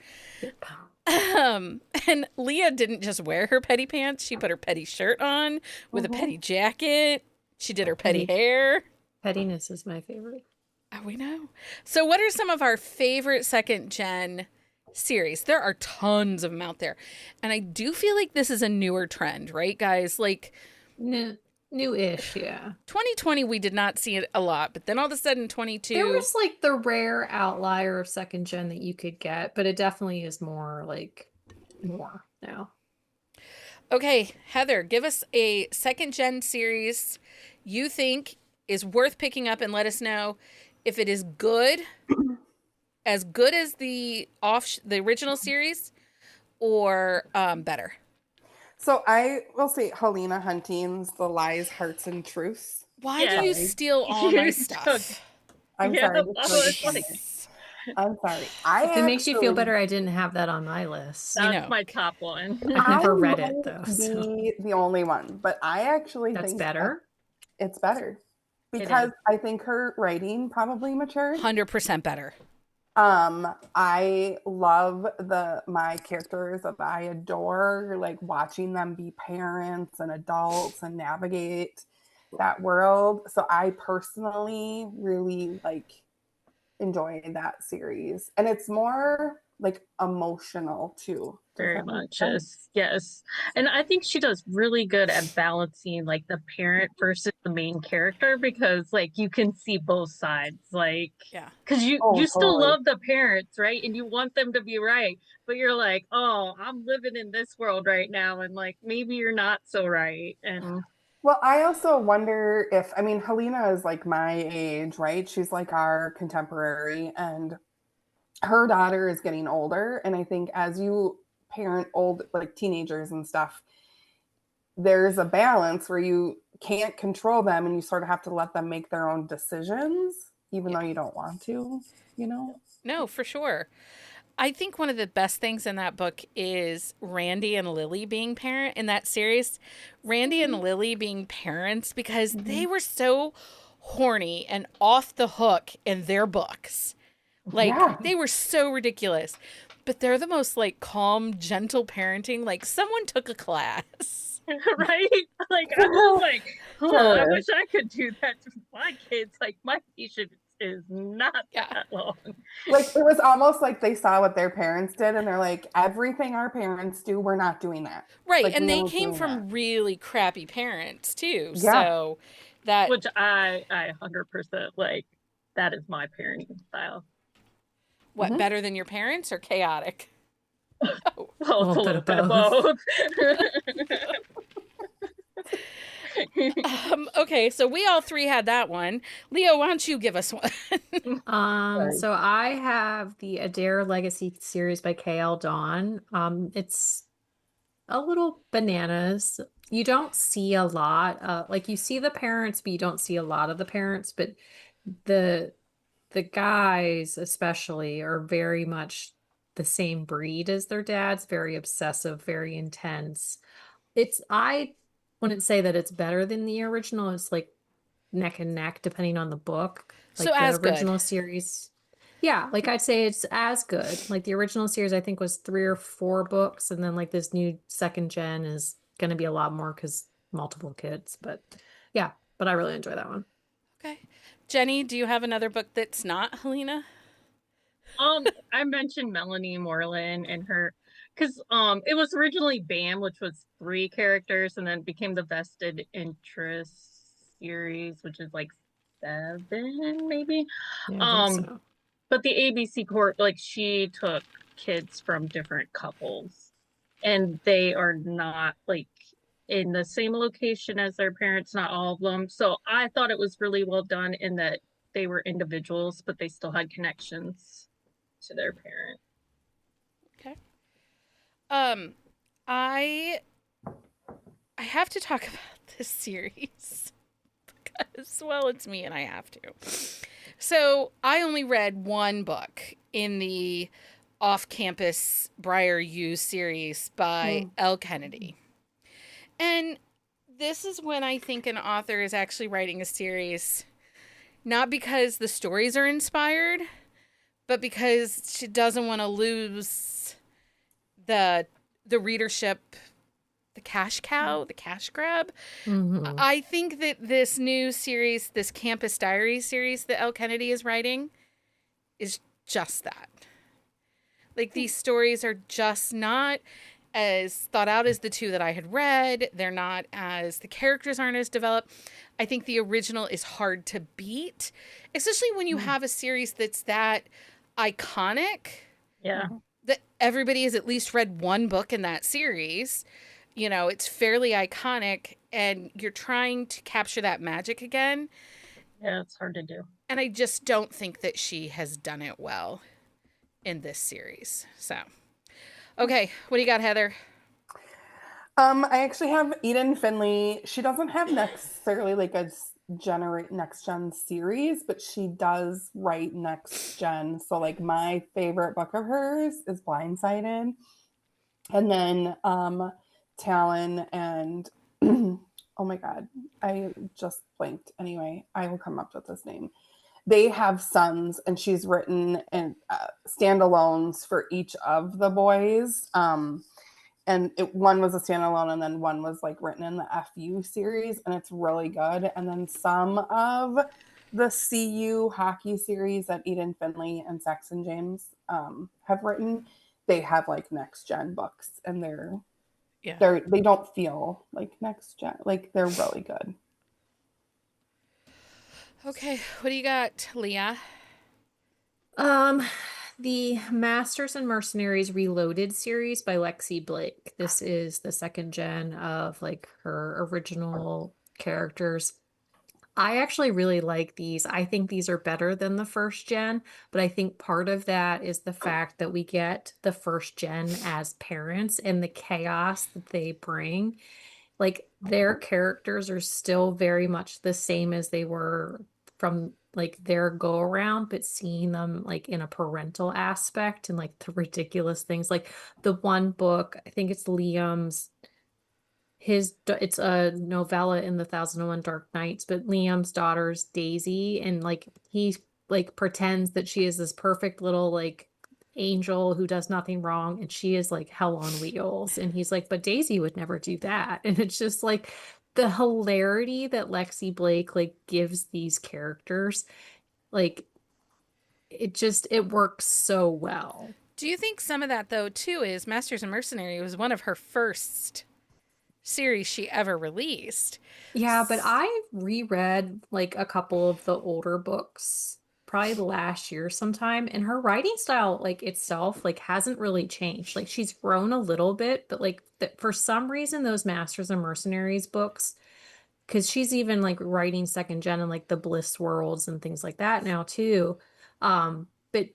And Leah didn't just wear her petty pants. She put her petty shirt on with a petty jacket. She did her petty hair. pettiness is my favorite. Oh, we know. So what are some of our favorite second gen series? There are tons of them out there. And I do feel like this is a newer trend, right, guys? Like New-ish, yeah. 2020, we did not see it a lot, but then all of a sudden 22. There was like the rare outlier of second gen that you could get, but it definitely is more now. Okay, Heather, give us a second gen series you think is worth picking up and let us know if it is good, as good as the original series, or better. So I will say Helena Hunting's The Lies, Hearts, and Truths. Why do Yeah. you steal all my You stuff? I'm Yeah, sorry. I was like, I'm sorry. I If it makes you feel actually- better, I didn't have that on my list. You that's know. my top one. I've never I read it might though. So be the only one, but I actually that's think better. it's better It because is. I think her writing probably matured. 100% better. I love my characters that I adore, like watching them be parents and adults and navigate that world. So I personally really enjoy that series. And it's more like emotional too. Does Very that make much sense? yes. And I think she does really good at balancing like the parent versus the main character because like you can see both sides. Like Yeah. because you Oh, still totally. love the parents, right? And you want them to be right, but you're like, oh, I'm living in this world right now, and like maybe you're not so right. And Well, I also wonder if, I mean, Helena is like my age, right? She's like our contemporary, and her daughter is getting older. And I think as you parent old, like teenagers and stuff, there's a balance where you can't control them and you sort of have to let them make their own decisions, even though you don't want to, you know? No, for sure. I think one of the best things in that book is Randy and Lily being parent in that series. Randy and Lily being parents because they were so horny and off the hook in their books. Like Yeah. they were so ridiculous. But they're the most like calm, gentle parenting. Like someone took a class. right? Like I was like, oh, I Sure. wish I could do that to my kids. Like my patience is not Yeah. that long. Like it was almost like they saw what their parents did and they're like, everything our parents do, we're not doing that. Right. Like, And we they aren't came doing from that. really crappy parents too. Yeah. So that Which I 100% like. That is my parenting style. what Mhm. better than your parents or chaotic? Well, it's a little bit of both. both. Okay, so we all three had that one. Leo, why don't you give us one? Sorry. So I have the Adair Legacy series by K.L. Dawn. It's a little bananas. You don't see a lot. Like you see the parents, but you don't see a lot of the parents. But the guys especially are very much the same breed as their dads, very obsessive, very intense. I wouldn't say that it's better than the original. It's like neck and neck depending on the book. Like So the as good. original series. Yeah, like I'd say it's as good. Like the original series I think was 3 or 4 books, and then like this new second gen is gonna be a lot more because multiple kids. But yeah, but I really enjoy that one. Okay. Jenny, do you have another book that's not Helena? I mentioned Melanie Moreland and her because it was originally BAM, which was 3 characters, and then became the Vested Interest series, which is like 7 maybe. Yeah, I think so. But the ABC Court, like she took kids from different couples, and they are not like in the same location as their parents, not all of them. So I thought it was really well done in that they were individuals, but they still had connections to their parent. Okay. I have to talk about this series because, well, it's me and I have to. So I only read one book in the off-campus Briar U series by Elle Kennedy. And this is when I think an author is actually writing a series, not because the stories are inspired, but because she doesn't want to lose the readership, the cash cow, the cash grab. Mhm. I think that this new series, this Campus Diary series that Elle Kennedy is writing, is just that. Like, these stories are just not as thought out as the two that I had read. They're not as, the characters aren't as developed. I think the original is hard to beat, especially when you have a series that's that iconic. Yeah. That everybody has at least read one book in that series. You know, it's fairly iconic, and you're trying to capture that magic again. Yeah, it's hard to do. And I just don't think that she has done it well in this series. So, okay, what do you got, Heather? I actually have Eden Finley. She doesn't have necessarily like a next gen series, but she does write next gen. So like my favorite book of hers is Blindsided. And then Talon and oh my god, I just blanked. Anyway, I will come up with this name. They have sons, and she's written in standalones for each of the boys. And one was a standalone, and then one was like written in the FU series, and it's really good. And then some of the CU hockey series that Eden Finley and Saxon James have written, they have like next gen books, and they don't feel like next gen, like they're really good. Okay, what do you got, Leah? The Masters and Mercenaries Reloaded series by Lexi Blake. This is the second gen of like her original characters. I actually really like these. I think these are better than the first gen, but I think part of that is the fact that we get the first gen as parents and the chaos that they bring. Like their characters are still very much the same as they were from like their go around, but seeing them like in a parental aspect and like the ridiculous things. Like the one book, I think it's Liam's it's a novella in the 1001 Dark Nights, but Liam's daughter's Daisy, and like he like pretends that she is this perfect little like angel who does nothing wrong, and she is like hell on wheels, and he's like, but Daisy would never do that. And it's just like the hilarity that Lexi Blake like gives these characters, like it works so well. Do you think some of that, though, too, is Masters and Mercenary was one of her first series she ever released? Yeah, but I reread like a couple of the older books probably last year sometime, and her writing style like itself like hasn't really changed. Like she's grown a little bit, but like for some reason those Masters and Mercenaries books, because she's even like writing second gen and like the Bliss Worlds and things like that now too. But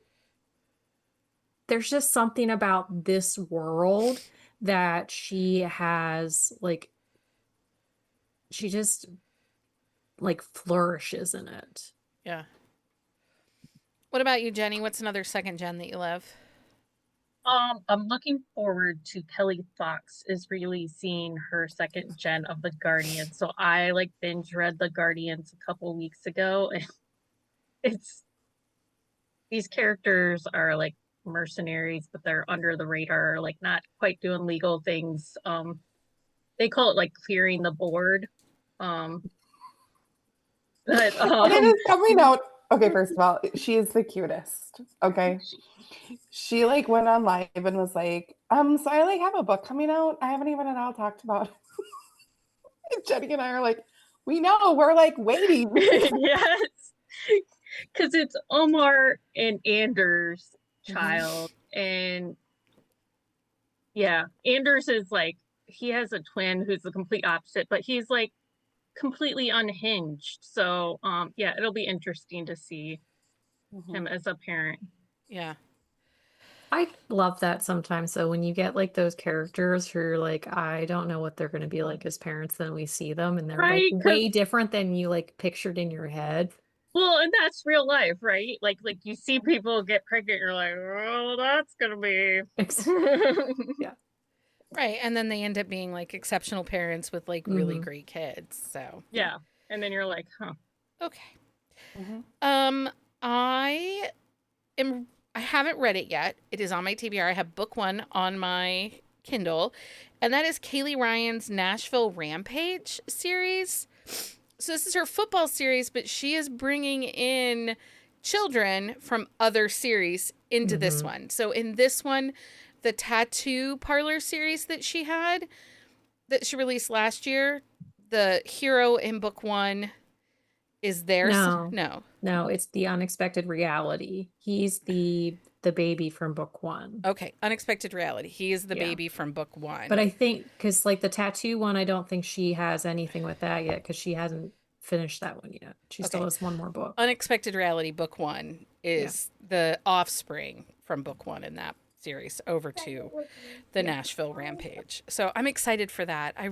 there's just something about this world that she has like she just like flourishes in it. Yeah. What about you, Jenny? What's another second gen that you love? I'm looking forward to Kelly Fox is releasing her second gen of The Guardian. So I like binge read The Guardians a couple weeks ago, and it's these characters are like mercenaries, but they're under the radar, like not quite doing legal things. They call it like clearing the board. But Okay, just coming out. Okay, first of all, she is the cutest. Okay. She like went on live and was like, so I like have a book coming out. I haven't even at all talked about it. Jenny and I are like, we know, we're like waiting. yes. Because it's Omar and Anders' child. And yeah, Anders is like, he has a twin who's the complete opposite, but he's like completely unhinged. So yeah, it'll be interesting to see him as a parent. Yeah. I love that sometimes. So when you get like those characters who you're like, I don't know what they're going to be like as parents, then we see them and they're like Right? 'Cause way different than you like pictured in your head. well, and that's real life, right? Like you see people get pregnant, you're like, oh, that's gonna be. Yeah. Right. And then they end up being like exceptional parents with like really Mhm. great kids. So, Yeah. And then you're like, huh. okay. Mhm. I haven't read it yet. It is on my TBR. I have book 1 on my Kindle, and that is Kaylee Ryan's Nashville Rampage series. So this is her football series, but she is bringing in children from other series into this Mhm. one. So in this one, the Tattoo Parlor series that she had, that she released last year, the hero in book 1 is there. No. No, it's the unexpected reality. He's the baby from book 1. Okay, Unexpected Reality. He is the Yeah. baby from book 1. But I think because like the tattoo one, I don't think she has anything with that yet because she hasn't finished that one yet. She still Okay. has one more book. Unexpected Reality book 1 is the offspring from book 1 in that series over to the Nashville Rampage. So I'm excited for that. I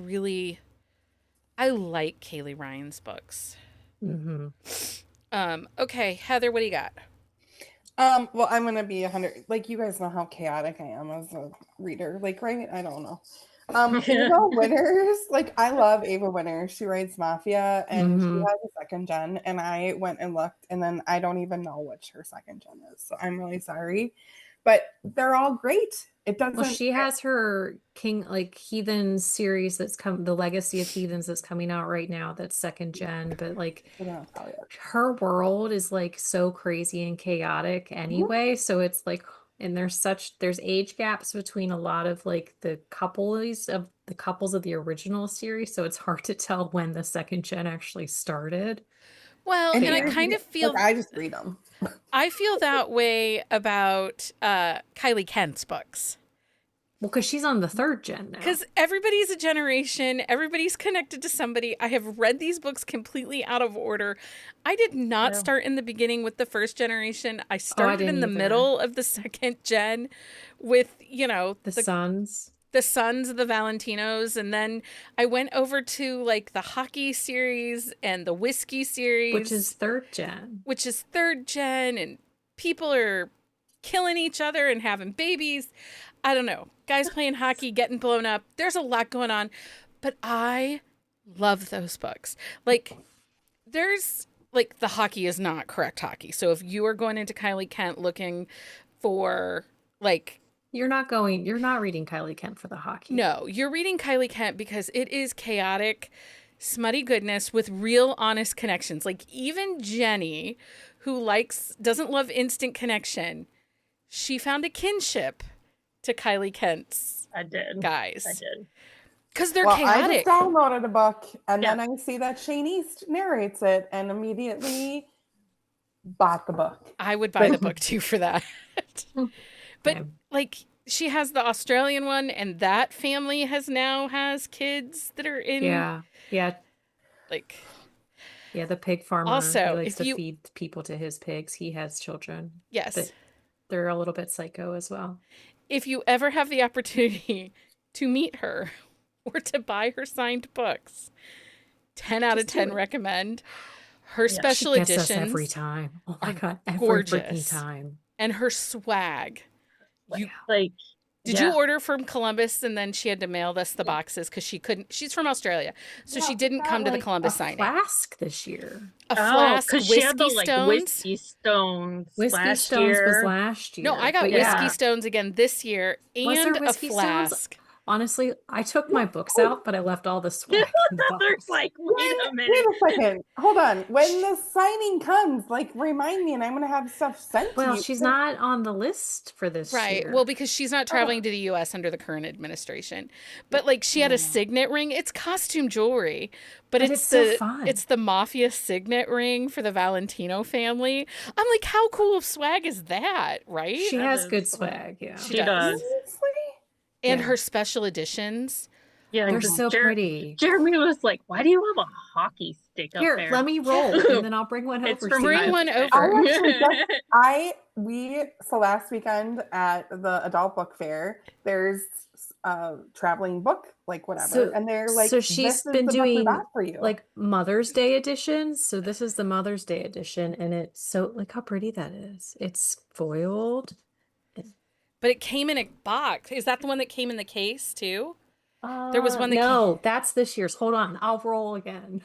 like Kaylee Ryan's books. Mm-hmm. Okay, Heather, what do you got? Well, I'm gonna be 100. Like, you guys know how chaotic I am as a reader. Like, right? I don't know. Ava Winters. Like, I love Ava Winters. She writes Mafia, and she Mhm. has a second gen. And I went and looked, and then I don't even know which her second gen is. So I'm really sorry, but they're all great. It doesn't. Well, she has her Heathens series the Legacy of Heathens that's coming out right now. That's second gen, but like I don't know how yet. her world is like so crazy and chaotic anyway. So it's like, and there's age gaps between a lot of like the couples of the original series. So it's hard to tell when the second gen actually started. Well, And and I here's kind the- of feel like, I just read them. I feel that way about Kylie Kent's books. Well, because she's on the third gen now. Because everybody's a generation, everybody's connected to somebody. I have read these books completely out of order. I did not Yeah. start in the beginning with the first generation. I started in didn't the either. middle of the second gen with, The Sons. the sons of the Valentinos, and then I went over to like the hockey series and the whiskey series, Which is third gen. third gen, and people are killing each other and having babies. I don't know. Guys playing hockey, getting blown up. There's a lot going on, but I love those books. Like, there's like the hockey is not correct hockey. So if you are going into Kylie Kent looking for like, You're not reading Kylie Kent for the hockey. no, you're reading Kylie Kent because it is chaotic, smutty goodness with real honest connections. Like, even Jenny, who doesn't love instant connection, she found a kinship to Kylie Kent's I did. guys. I did. Because they're Well, I chaotic. just downloaded a book, and Yeah. then I see that Shane East narrates it, and immediately bought the book. I would buy the book too for that. But Yeah. like, she has the Australian one, and that family has kids that are in Yeah. like, Yeah, the pig farmer. Also, he likes if to you- feed people to his pigs. He has children. yes. But they're a little bit psycho as well. If you ever have the opportunity to meet her or to buy her signed books, 10 out of Just do 10 it. recommend. Her Yeah. special She gets us editions every time. Oh my are god, every gorgeous. freaking time. and her swag. You, Like, did yeah. you order from Columbus and then she had to mail us the boxes because she couldn't? She's from Australia, so Yeah, she but didn't that, come to the like, Columbus A signing. flask this year. A flask, because whiskey she had the like stones. whiskey stones. Whiskey last Stones year. was last year. No, I got but whiskey yeah. stones again this year Was there and a whiskey stones? flask. Honestly, I took my books out, but I left all the swag in the There's box. like, wait a Wait minute. a second. Hold on. When the signing comes, like, remind me, and I'm gonna have stuff sent Well, to you. she's not on the list for this Right. year. Well, because she's not traveling to the U.S. under the current administration. But like, she had a signet ring. It's costume jewelry, but But it's it's so the fun. it's the mafia signet ring for the Valentino family. I'm like, how cool of swag is that, right? She That has is good cool. swag, yeah. She She does. does. Seriously? And Yeah. her special editions Yeah, They're 'cause so pretty. Jeremy was like, "Why do you have a hockey stick up Here, there?" let me roll, and then I'll bring one It's over from to Bring you. one my over. I actually so last weekend at the adult book fair, there's a traveling book, like whatever, So, and they're like, so this she's is been the book we doing bought for you. like Mother's Day editions. So this is the Mother's Day edition, and it's so like how pretty that is. It's foiled. But it came in a box. Is that the one that came in the case too? There was one that No, that's this year's. Hold on, I'll roll again.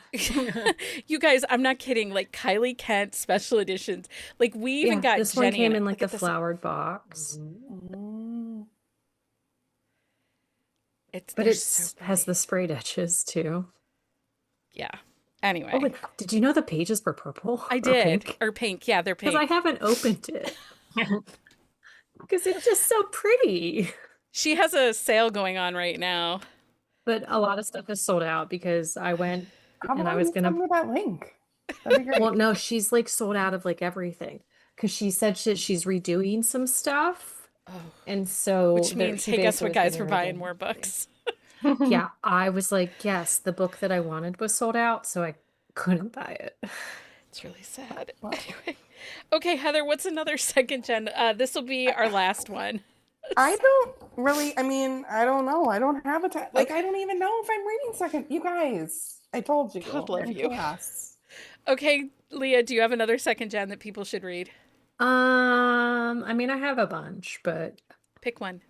You guys, I'm not kidding. Like Kylie Kent special editions. Like we even got this Jenny one came it. in like Look the at this. flowered box, Mm. It's but they're it so has pretty. the sprayed edges too. Yeah. Anyway, Oh, wait, did you know the pages were purple? I or did pink? or pink. Yeah, they're Because pink. I haven't opened it. Because it's just so pretty. She has a sale going on right now. But a lot of stuff is sold out because I went How and about I was you gonna. send me that link? That'd be great. Well, no, she's like sold out of like everything because she said she's redoing some stuff, Oh, and so which means, she hey, guess basically what, was guys? giving We're her buying the more thing. books. Yeah, I was like, yes, the book that I wanted was sold out, so I couldn't buy it. It's really sad. Wow. Anyway, okay, Heather, what's another second gen? This will be our last one. I don't really, I mean, I don't know. I don't have a time. Like, Okay. I don't even know if I'm reading second. You guys, I told you. God love I'm you. chaos. Okay, Leah, do you have another second gen that people should read? I mean, I have a bunch, but Pick one.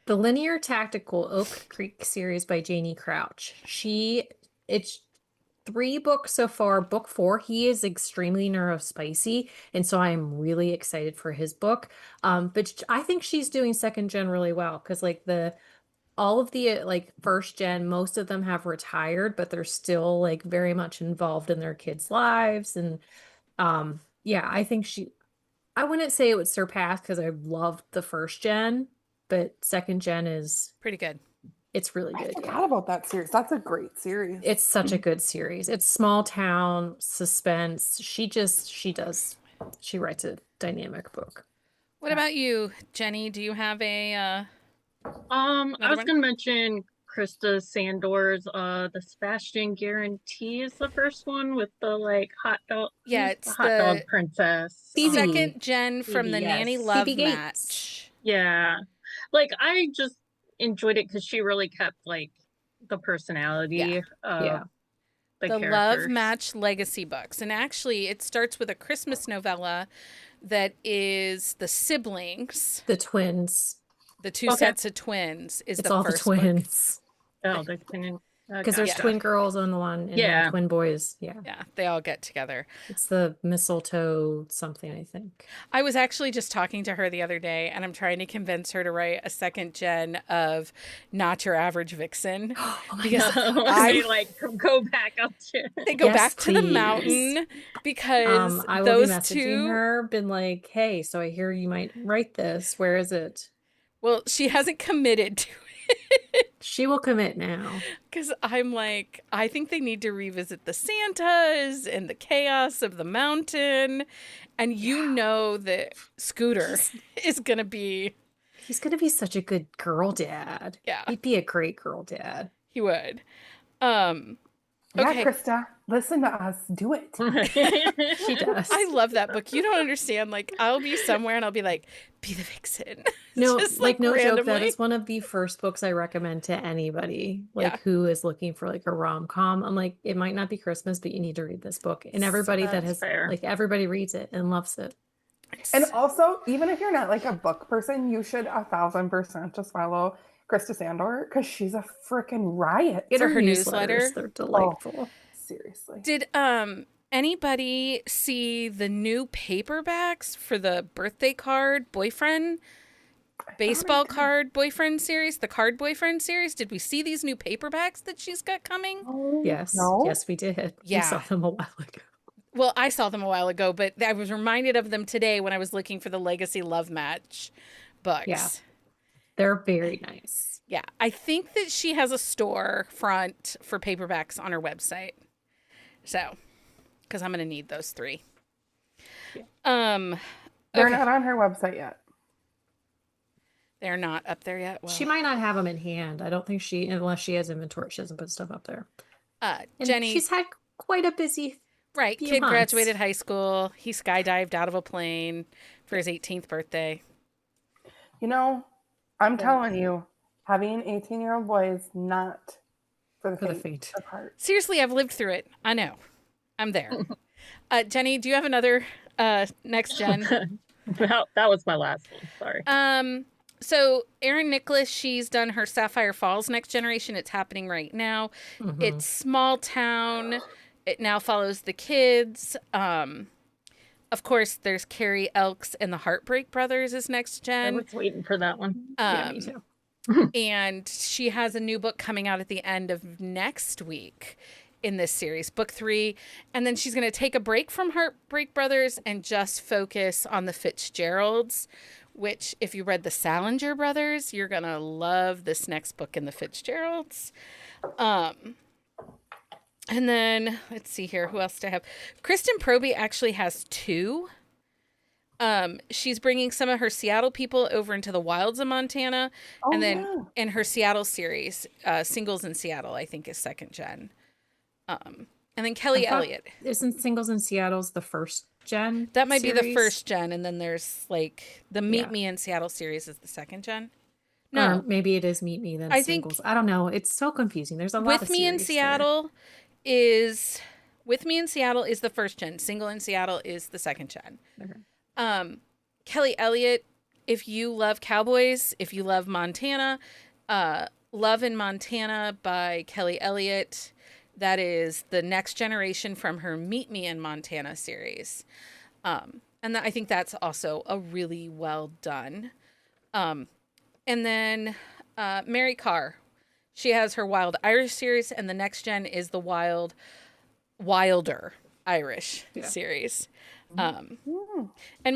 the Linear Tactical Oak Creek series by Janie Crouch. It's 3 books so far. Book 4, he is extremely neurospicy, and so I'm really excited for his book. But I think she's doing second gen really well because like all of the like first gen, most of them have retired, but they're still like very much involved in their kids' lives. And yeah, I think I wouldn't say it would surpass because I loved the first gen, but second gen Pretty good. it's really I good. forgot about that series. That's a great series. It's such a good series. It's small town suspense. She writes a dynamic book. What about you, Jenny? Do you have a I another was one? gonna mention Krista Sandor's The Sebastian Guarantee is the first one with the like hot dog. Yeah, who's it's the hot dog the princess. Phoebe. second gen from the Phoebe, Nanny yes. Love Phoebe Gates. Match. Yeah. Like I just enjoyed it because she really kept like the personality of Yeah. the The Love characters. Match Legacy books. And actually, it starts with a Christmas novella that is the siblings, The twins. the two Okay. sets of twins, is It's the all the first book. twins. Oh, the twin. Because there's gotcha. twin girls on the one and Yeah. then twin boys. Yeah. Yeah, they all get together. It's the mistletoe something, I think. I was actually just talking to her the other day, and I'm trying to convince her to write a second gen of Not Your Average Vixen. Oh my Because God. they like go back up to. They go Yes, back to the please. mountain because I will be those messaging two. her, been like, hey, so I hear you might write this. Where is it? Well, she hasn't committed to She will commit now. because I'm like, I think they need to revisit the Santas and the chaos of the mountain. And you know that Scooter is going to be, He's gonna be such a good girl dad. yeah, He'd be a great girl dad. he would. Yeah, Okay. Krista, listen to us. Do it. She does. I love that book. You don't understand. Like, I'll be somewhere and I'll be like, be the vixen. No, Just, like no joke. That randomly. is one of the first books I recommend to anybody, like Yeah. who is looking for like a rom-com. I'm like, it might not be Christmas, but you need to read this book. And everybody that That's has fair. like everybody reads it and loves it. And also, even if you're not like a book person, you should 1000% just follow Krista Sandor because she's a freaking riot. Get For her her newsletters. newsletter? They're delightful. Seriously. Did anybody see the new paperbacks for the birthday card boyfriend baseball card boyfriend series, the card boyfriend series? Did we see these new paperbacks that she's got coming? Yes. No? Yes, we did. Yeah. We saw them a while ago. Well, I saw them a while ago, but I was reminded of them today when I was looking for the Legacy Love Match books. Yeah. They're very nice. Yeah, I think that she has a store front for paperbacks on her website. So, because I'm going to need those 3. They're Okay. not on her website yet. They're not up there yet. Well, She might not have them in hand. I don't think unless she has inventory, she doesn't put stuff up there. And Jenny, she's had quite a busy right? few Kid months. graduated high school. He skydived out of a plane for his 18th birthday. You know, I'm telling you, having 18-year-old boys not for the faint of heart. Seriously, I've lived through it. I know. I'm there. Jenny, do you have another next gen? That was my last one. Sorry. So Erin Nicholas, she's done her Sapphire Falls Next Generation. It's happening right now. Mhm. It's small town. It now follows the kids. Of course, there's Carrie Elks and the Heartbreak Brothers is next I gen. was waiting for that one. Yeah, me too. And she has a new book coming out at the end of next week in this series, book 3. And then she's going to take a break from Heartbreak Brothers and just focus on the Fitzgeralds, which if you read the Salinger Brothers, you're going to love this next book in the Fitzgeralds. And then let's see here. Who else do I have? Kristen Proby actually has 2. She's bringing some of her Seattle people over into the wilds of Montana. Oh, and then yeah. in her Seattle series, Singles in Seattle, I think is second gen. And then Kelly I thought- Elliott. Isn't Singles in Seattle's the first gen? That might be the series? first gen. And then there's like the Meet Yeah. Me in Seattle series is the second gen. Or No, maybe it is Meet Me then I think- Singles. I don't know. It's so confusing. There's a lot of With Me in series there. Seattle is the first gen. Single in Seattle is the second gen. Okay. Kelly Elliott, if you love cowboys, if you love Montana, Love in Montana by Kelly Elliott. That is the next generation from her Meet Me in Montana series. And I think that's also a really well done. And then Mary Carr. She has her Wild Irish series, and the next gen is the Wilder Irish series. And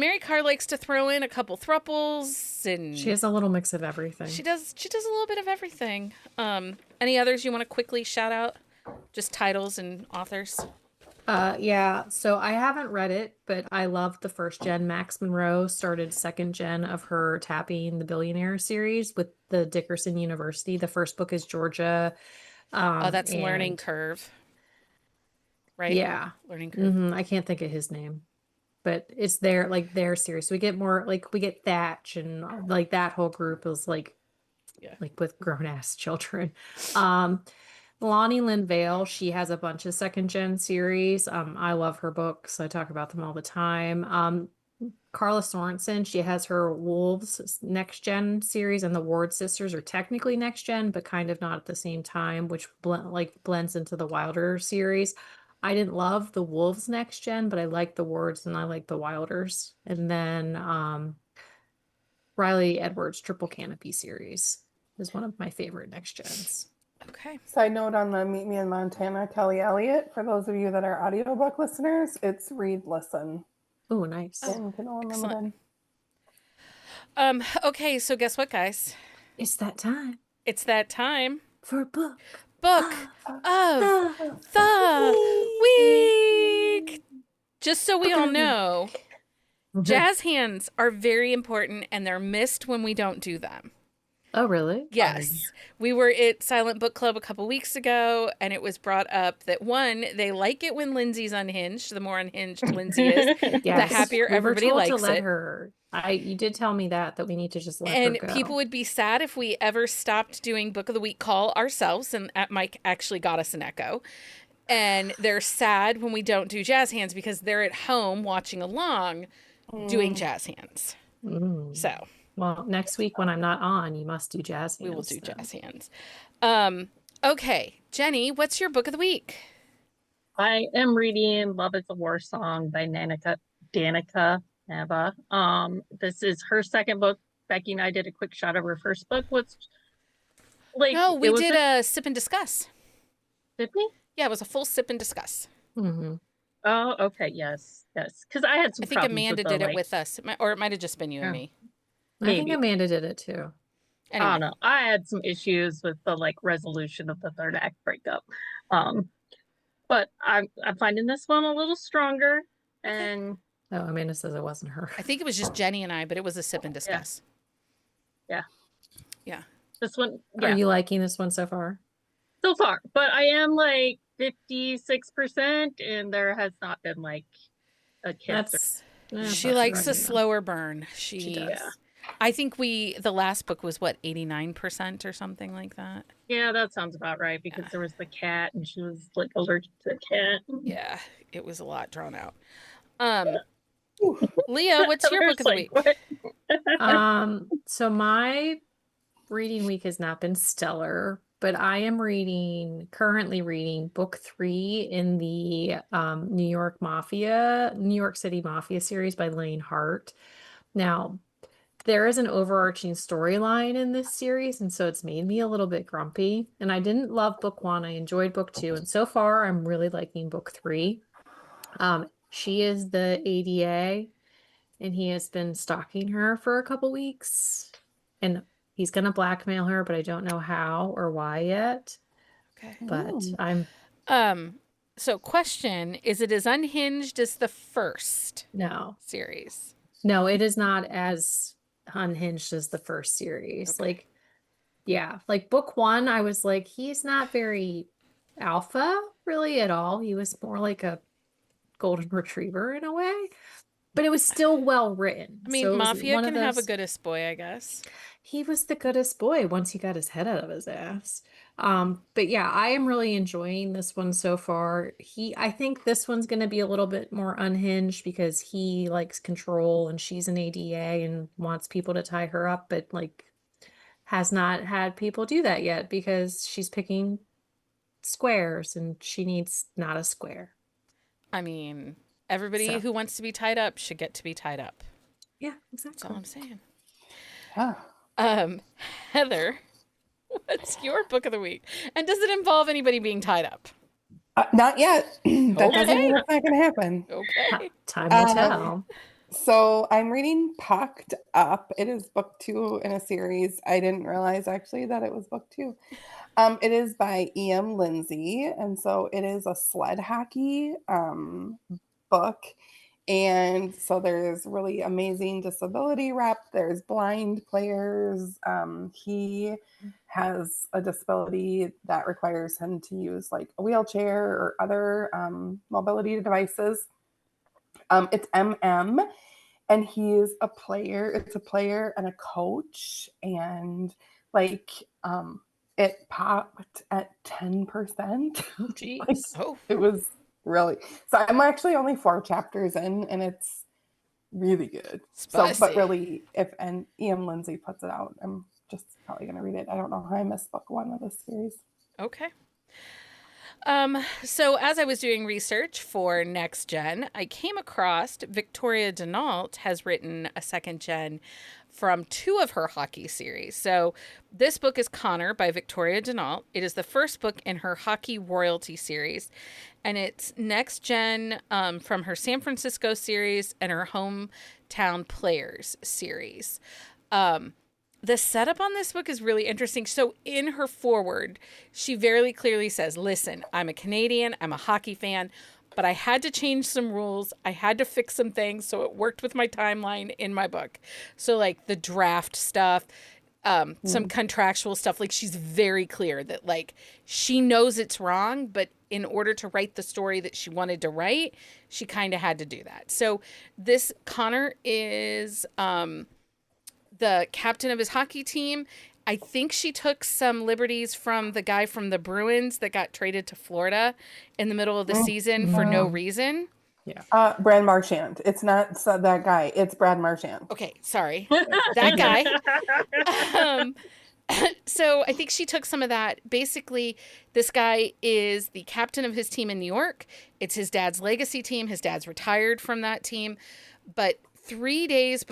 Mary Carr likes to throw in a couple thruples, and She has a little mix of everything. she does a little bit of everything. Any others you want to quickly shout out? Just titles and authors. Yeah, so I haven't read it, but I loved the first gen. Max Monroe started second gen of her Tapping the Billionaire series with the Dickerson University. The first book is Georgia. That's and- Learning Curve. Right? Yeah. Learning Curve. I can't think of his name, but it's their series. So we get Thatch and like that whole group is like with grown ass children. Lonnie Lynn Vale, she has a bunch of second gen series. I love her books. I talk about them all the time. Carla Sorensen, she has her Wolves next gen series, and the Ward sisters are technically next gen, but kind of not at the same time, which blends into the Wilder series. I didn't love the Wolves next gen, but I like the Wards and I like the Wilders. And then Riley Edwards Triple Canopy series is one of my favorite next gens. Okay. Side note on the Meet Me in Montana, Kelly Elliott. For those of you that are audiobook listeners, it's read, listen. Oh, nice. And Kindle excellent. Unlimited. Okay, so guess what, guys? It's that time It's that time. for a book. Book of the week. Just so we all know, jazz hands are very important and they're missed when we don't do them. Oh, really? Yes. We were at Silent Book Club a couple weeks ago, and it was brought up that, one, they like it when Lindsay's unhinged. The more unhinged Lindsay is, Yes. the happier We were everybody told likes to let it. her. You did tell me that we need to just let And her go. people would be sad if we ever stopped doing Book of the Week call ourselves, and Mike actually got us an echo. And they're sad when we don't do jazz hands because they're at home watching along doing jazz hands. So Well, next week when I'm not on, you must do jazz hands. we will do then. jazz hands. Okay, Jenny, what's your book of the week? I am reading Love is a War Song by Danica Nava. This is her second book. Becky and I did a quick shot of her first book. No, we did a sip and discuss. Did we? Yeah, it was a full sip and discuss. Mhm. Oh, okay. Yes. Because I had some I think problems Amanda with did it with us, or it might have just been you and me. I think Maybe. Amanda did it too. I Anyway, don't know. I had some issues with the resolution of the third act breakup. But I'm finding this one a little stronger. And Oh, Amanda says it wasn't her. I think it was just Jenny and I, but it was a sip and discuss. Yeah. Yeah. This one, Are yeah, you liking this one so far? so far. But I am like 56%, and there has not been like a kiss. That's She likes a slower burn. She does. Yeah. I think the last book was what, 89% or something like that. Yeah, that sounds about right, because there was the cat and she was like allergic to the cat. Yeah, it was a lot drawn out. Ooh. Leah, what's your book of the week? What? So my reading week has not been stellar, but I am currently reading book 3 in the New York City Mafia series by Lane Hart. Now, there is an overarching storyline in this series, and so it's made me a little bit grumpy. And I didn't love book 1. I enjoyed book 2, and so far I'm really liking book 3. She is the ADA, and he has been stalking her for a couple weeks, and he's gonna blackmail her, but I don't know how or why yet. Okay. But Ooh. I'm So question, is it as unhinged as the first no, series? it is not as unhinged as the first series. Okay. Like, yeah, like book 1, I was like, he's not very alpha really at all. He was more like a golden retriever in a way, but it was still well written. I mean, So it was Mafia one of can have a those- goodest boy, I guess. He was the goodest boy once he got his head out of his ass. But yeah, I am really enjoying this one so far. I think this one's going to be a little bit more unhinged because he likes control and she's an ADA and wants people to tie her up, but like has not had people do that yet because she's picking squares and she needs not a square. I mean, everybody who wants to be tied up should get to be tied up. Yeah, That's all exactly. I'm saying. Yeah. Heather, what's your book of the week? And does it involve anybody being tied up? Not yet. That doesn't Okay. mean it's not going to happen. Okay. Time will tell. So I'm reading Pucked Up. It is book 2 in a series. I didn't realize actually that it was book 2. It is by E.M. Lindsay, and so it is a sled hockey book. And so there's really amazing disability rep. There's blind players. He has a disability that requires him to use like a wheelchair or other mobility devices. It's MM, and he's a player. It's a player and a coach, and like it popped at 10%. Jeez. Oh, It was really, so I'm actually only 4 chapters in, and it's really good. spicy. So, but really, if E.M. Lindsay puts it out, I'm just probably gonna read it. I don't know how I missed book 1 of this series. Okay. So as I was doing research for Next Gen, I came across Victoria Denault has written a second gen from 2 of her hockey series. So this book is Connor by Victoria Denault. It is the first book in her hockey royalty series, and it's Next Gen from her San Francisco series and her Hometown Players series. The setup on this book is really interesting. So in her foreword, she very clearly says, listen, I'm a Canadian, I'm a hockey fan, but I had to change some rules. I had to fix some things so it worked with my timeline in my book. So like the draft stuff, some contractual stuff, like she's very clear that like she knows it's wrong, but in order to write the story that she wanted to write, she kind of had to do that. So this Connor is the captain of his hockey team. I think she took some liberties from the guy from the Bruins that got traded to Florida in the middle of the season for no reason. Brad Marchand. It's not that guy. It's Brad Marchand. Okay, sorry. That guy. So I think she took some of that. Basically, this guy is the captain of his team in New York. It's his dad's legacy team. His dad's retired from that team. But 2 days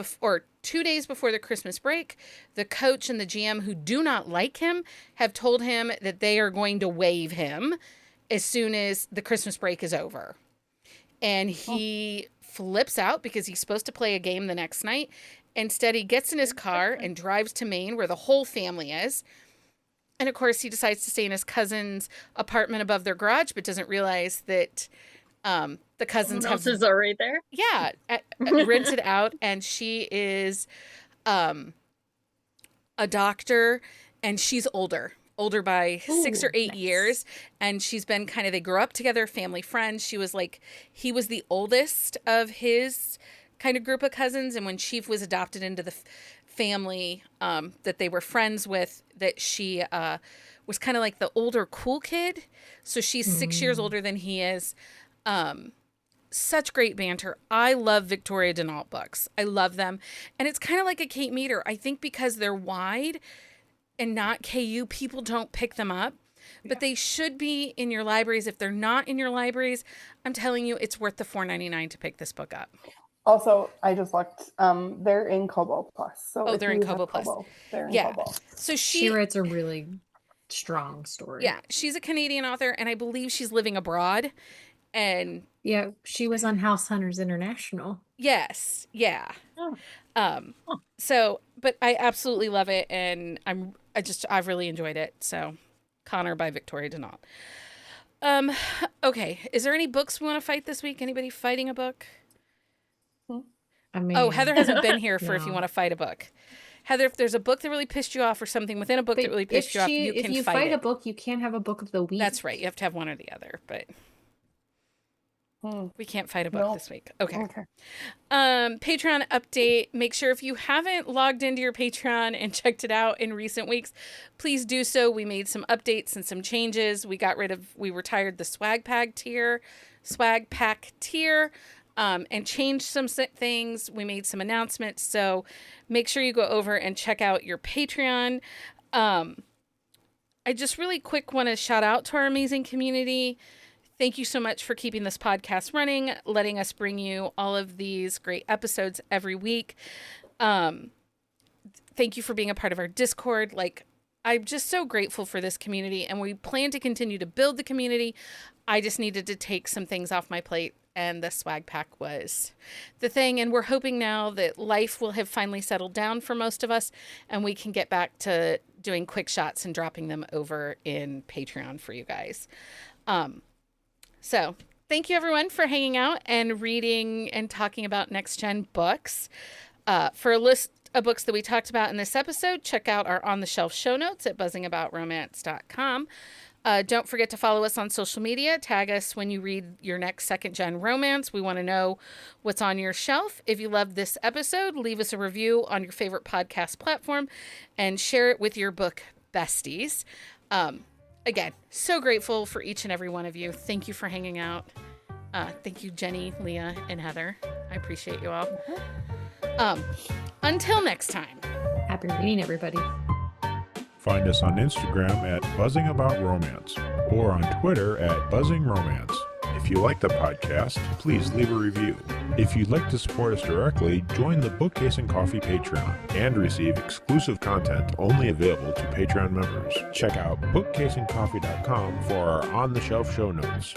before the Christmas break, the coach and the GM who do not like him have told him that they are going to waive him as soon as the Christmas break is over. And he flips out because he's supposed to play a game the next night. Instead, he gets in his car and drives to Maine where the whole family is. And of course, he decides to stay in his cousin's apartment above their garage, but doesn't realize that the cousins have houses are right there. Yeah, rented out, and she is a doctor, and she's older by 6 or 8 nice. years. And she's been they grew up together, family friends. He was the oldest of his kind of group of cousins. And when she was adopted into the family that they were friends with, that she was kind of like the older cool kid. So she's 6 years older than he is. Such great banter. I love Victoria Denault books. I love them. And it's kind of like a Kate Meader. I think because they're wide and not KU, people don't pick them up. But they should be in your libraries. If they're not in your libraries, I'm telling you, it's worth the $4.99 to pick this book up. Also, I just looked. They're in Kobo Plus. So they're in Kobo Plus. They're in Kobo. So She writes a really strong story. Yeah, she's a Canadian author, and I believe she's living abroad. And yeah, she was on House Hunters International. Yes, yeah. Oh. So, but I absolutely love it, and I've really enjoyed it. So, Connor by Victoria Denault. Okay, is there any books we want to fight this week? Anybody fighting a book? I mean, Heather hasn't been here for if you no. want to fight a book. Heather, if there's a book that really pissed you off or something within a book that really pissed you off, you can if you fight fight it. a book, you can't have a book of the week. That's right. You have to have one or the other, but we can't fight a book this week. Okay. Patreon update. Make sure if you haven't logged into your Patreon and checked it out in recent weeks, please do so. We made some updates and some changes. We retired the swag pack tier, and changed some things. We made some announcements. So make sure you go over and check out your Patreon. I just really quick want to shout out to our amazing community. Thank you so much for keeping this podcast running, letting us bring you all of these great episodes every week. Thank you for being a part of our Discord. I'm just so grateful for this community, and we plan to continue to build the community. I just needed to take some things off my plate, and the swag pack was the thing. And we're hoping now that life will have finally settled down for most of us, and we can get back to doing quick shots and dropping them over in Patreon for you guys. So thank you everyone for hanging out and reading and talking about next gen books. For a list of books that we talked about in this episode, check out our on the shelf show notes at buzzingabout.romance.com. Don't forget to follow us on social media. Tag us when you read your next second gen romance. We want to know what's on your shelf. If you loved this episode, leave us a review on your favorite podcast platform and share it with your book besties. Again, so grateful for each and every one of you. Thank you for hanging out. Thank you, Jenny, Leah, and Heather. I appreciate you all. Until next time. Happy reading, everybody. Find us on Instagram at BuzzingAboutRomance or on Twitter at BuzzingRomance. If you like the podcast, please leave a review. If you'd like to support us directly, join the Bookcase and Coffee Patreon and receive exclusive content only available to Patreon members. Check out bookcaseandcoffee.com for our on-the-shelf show notes.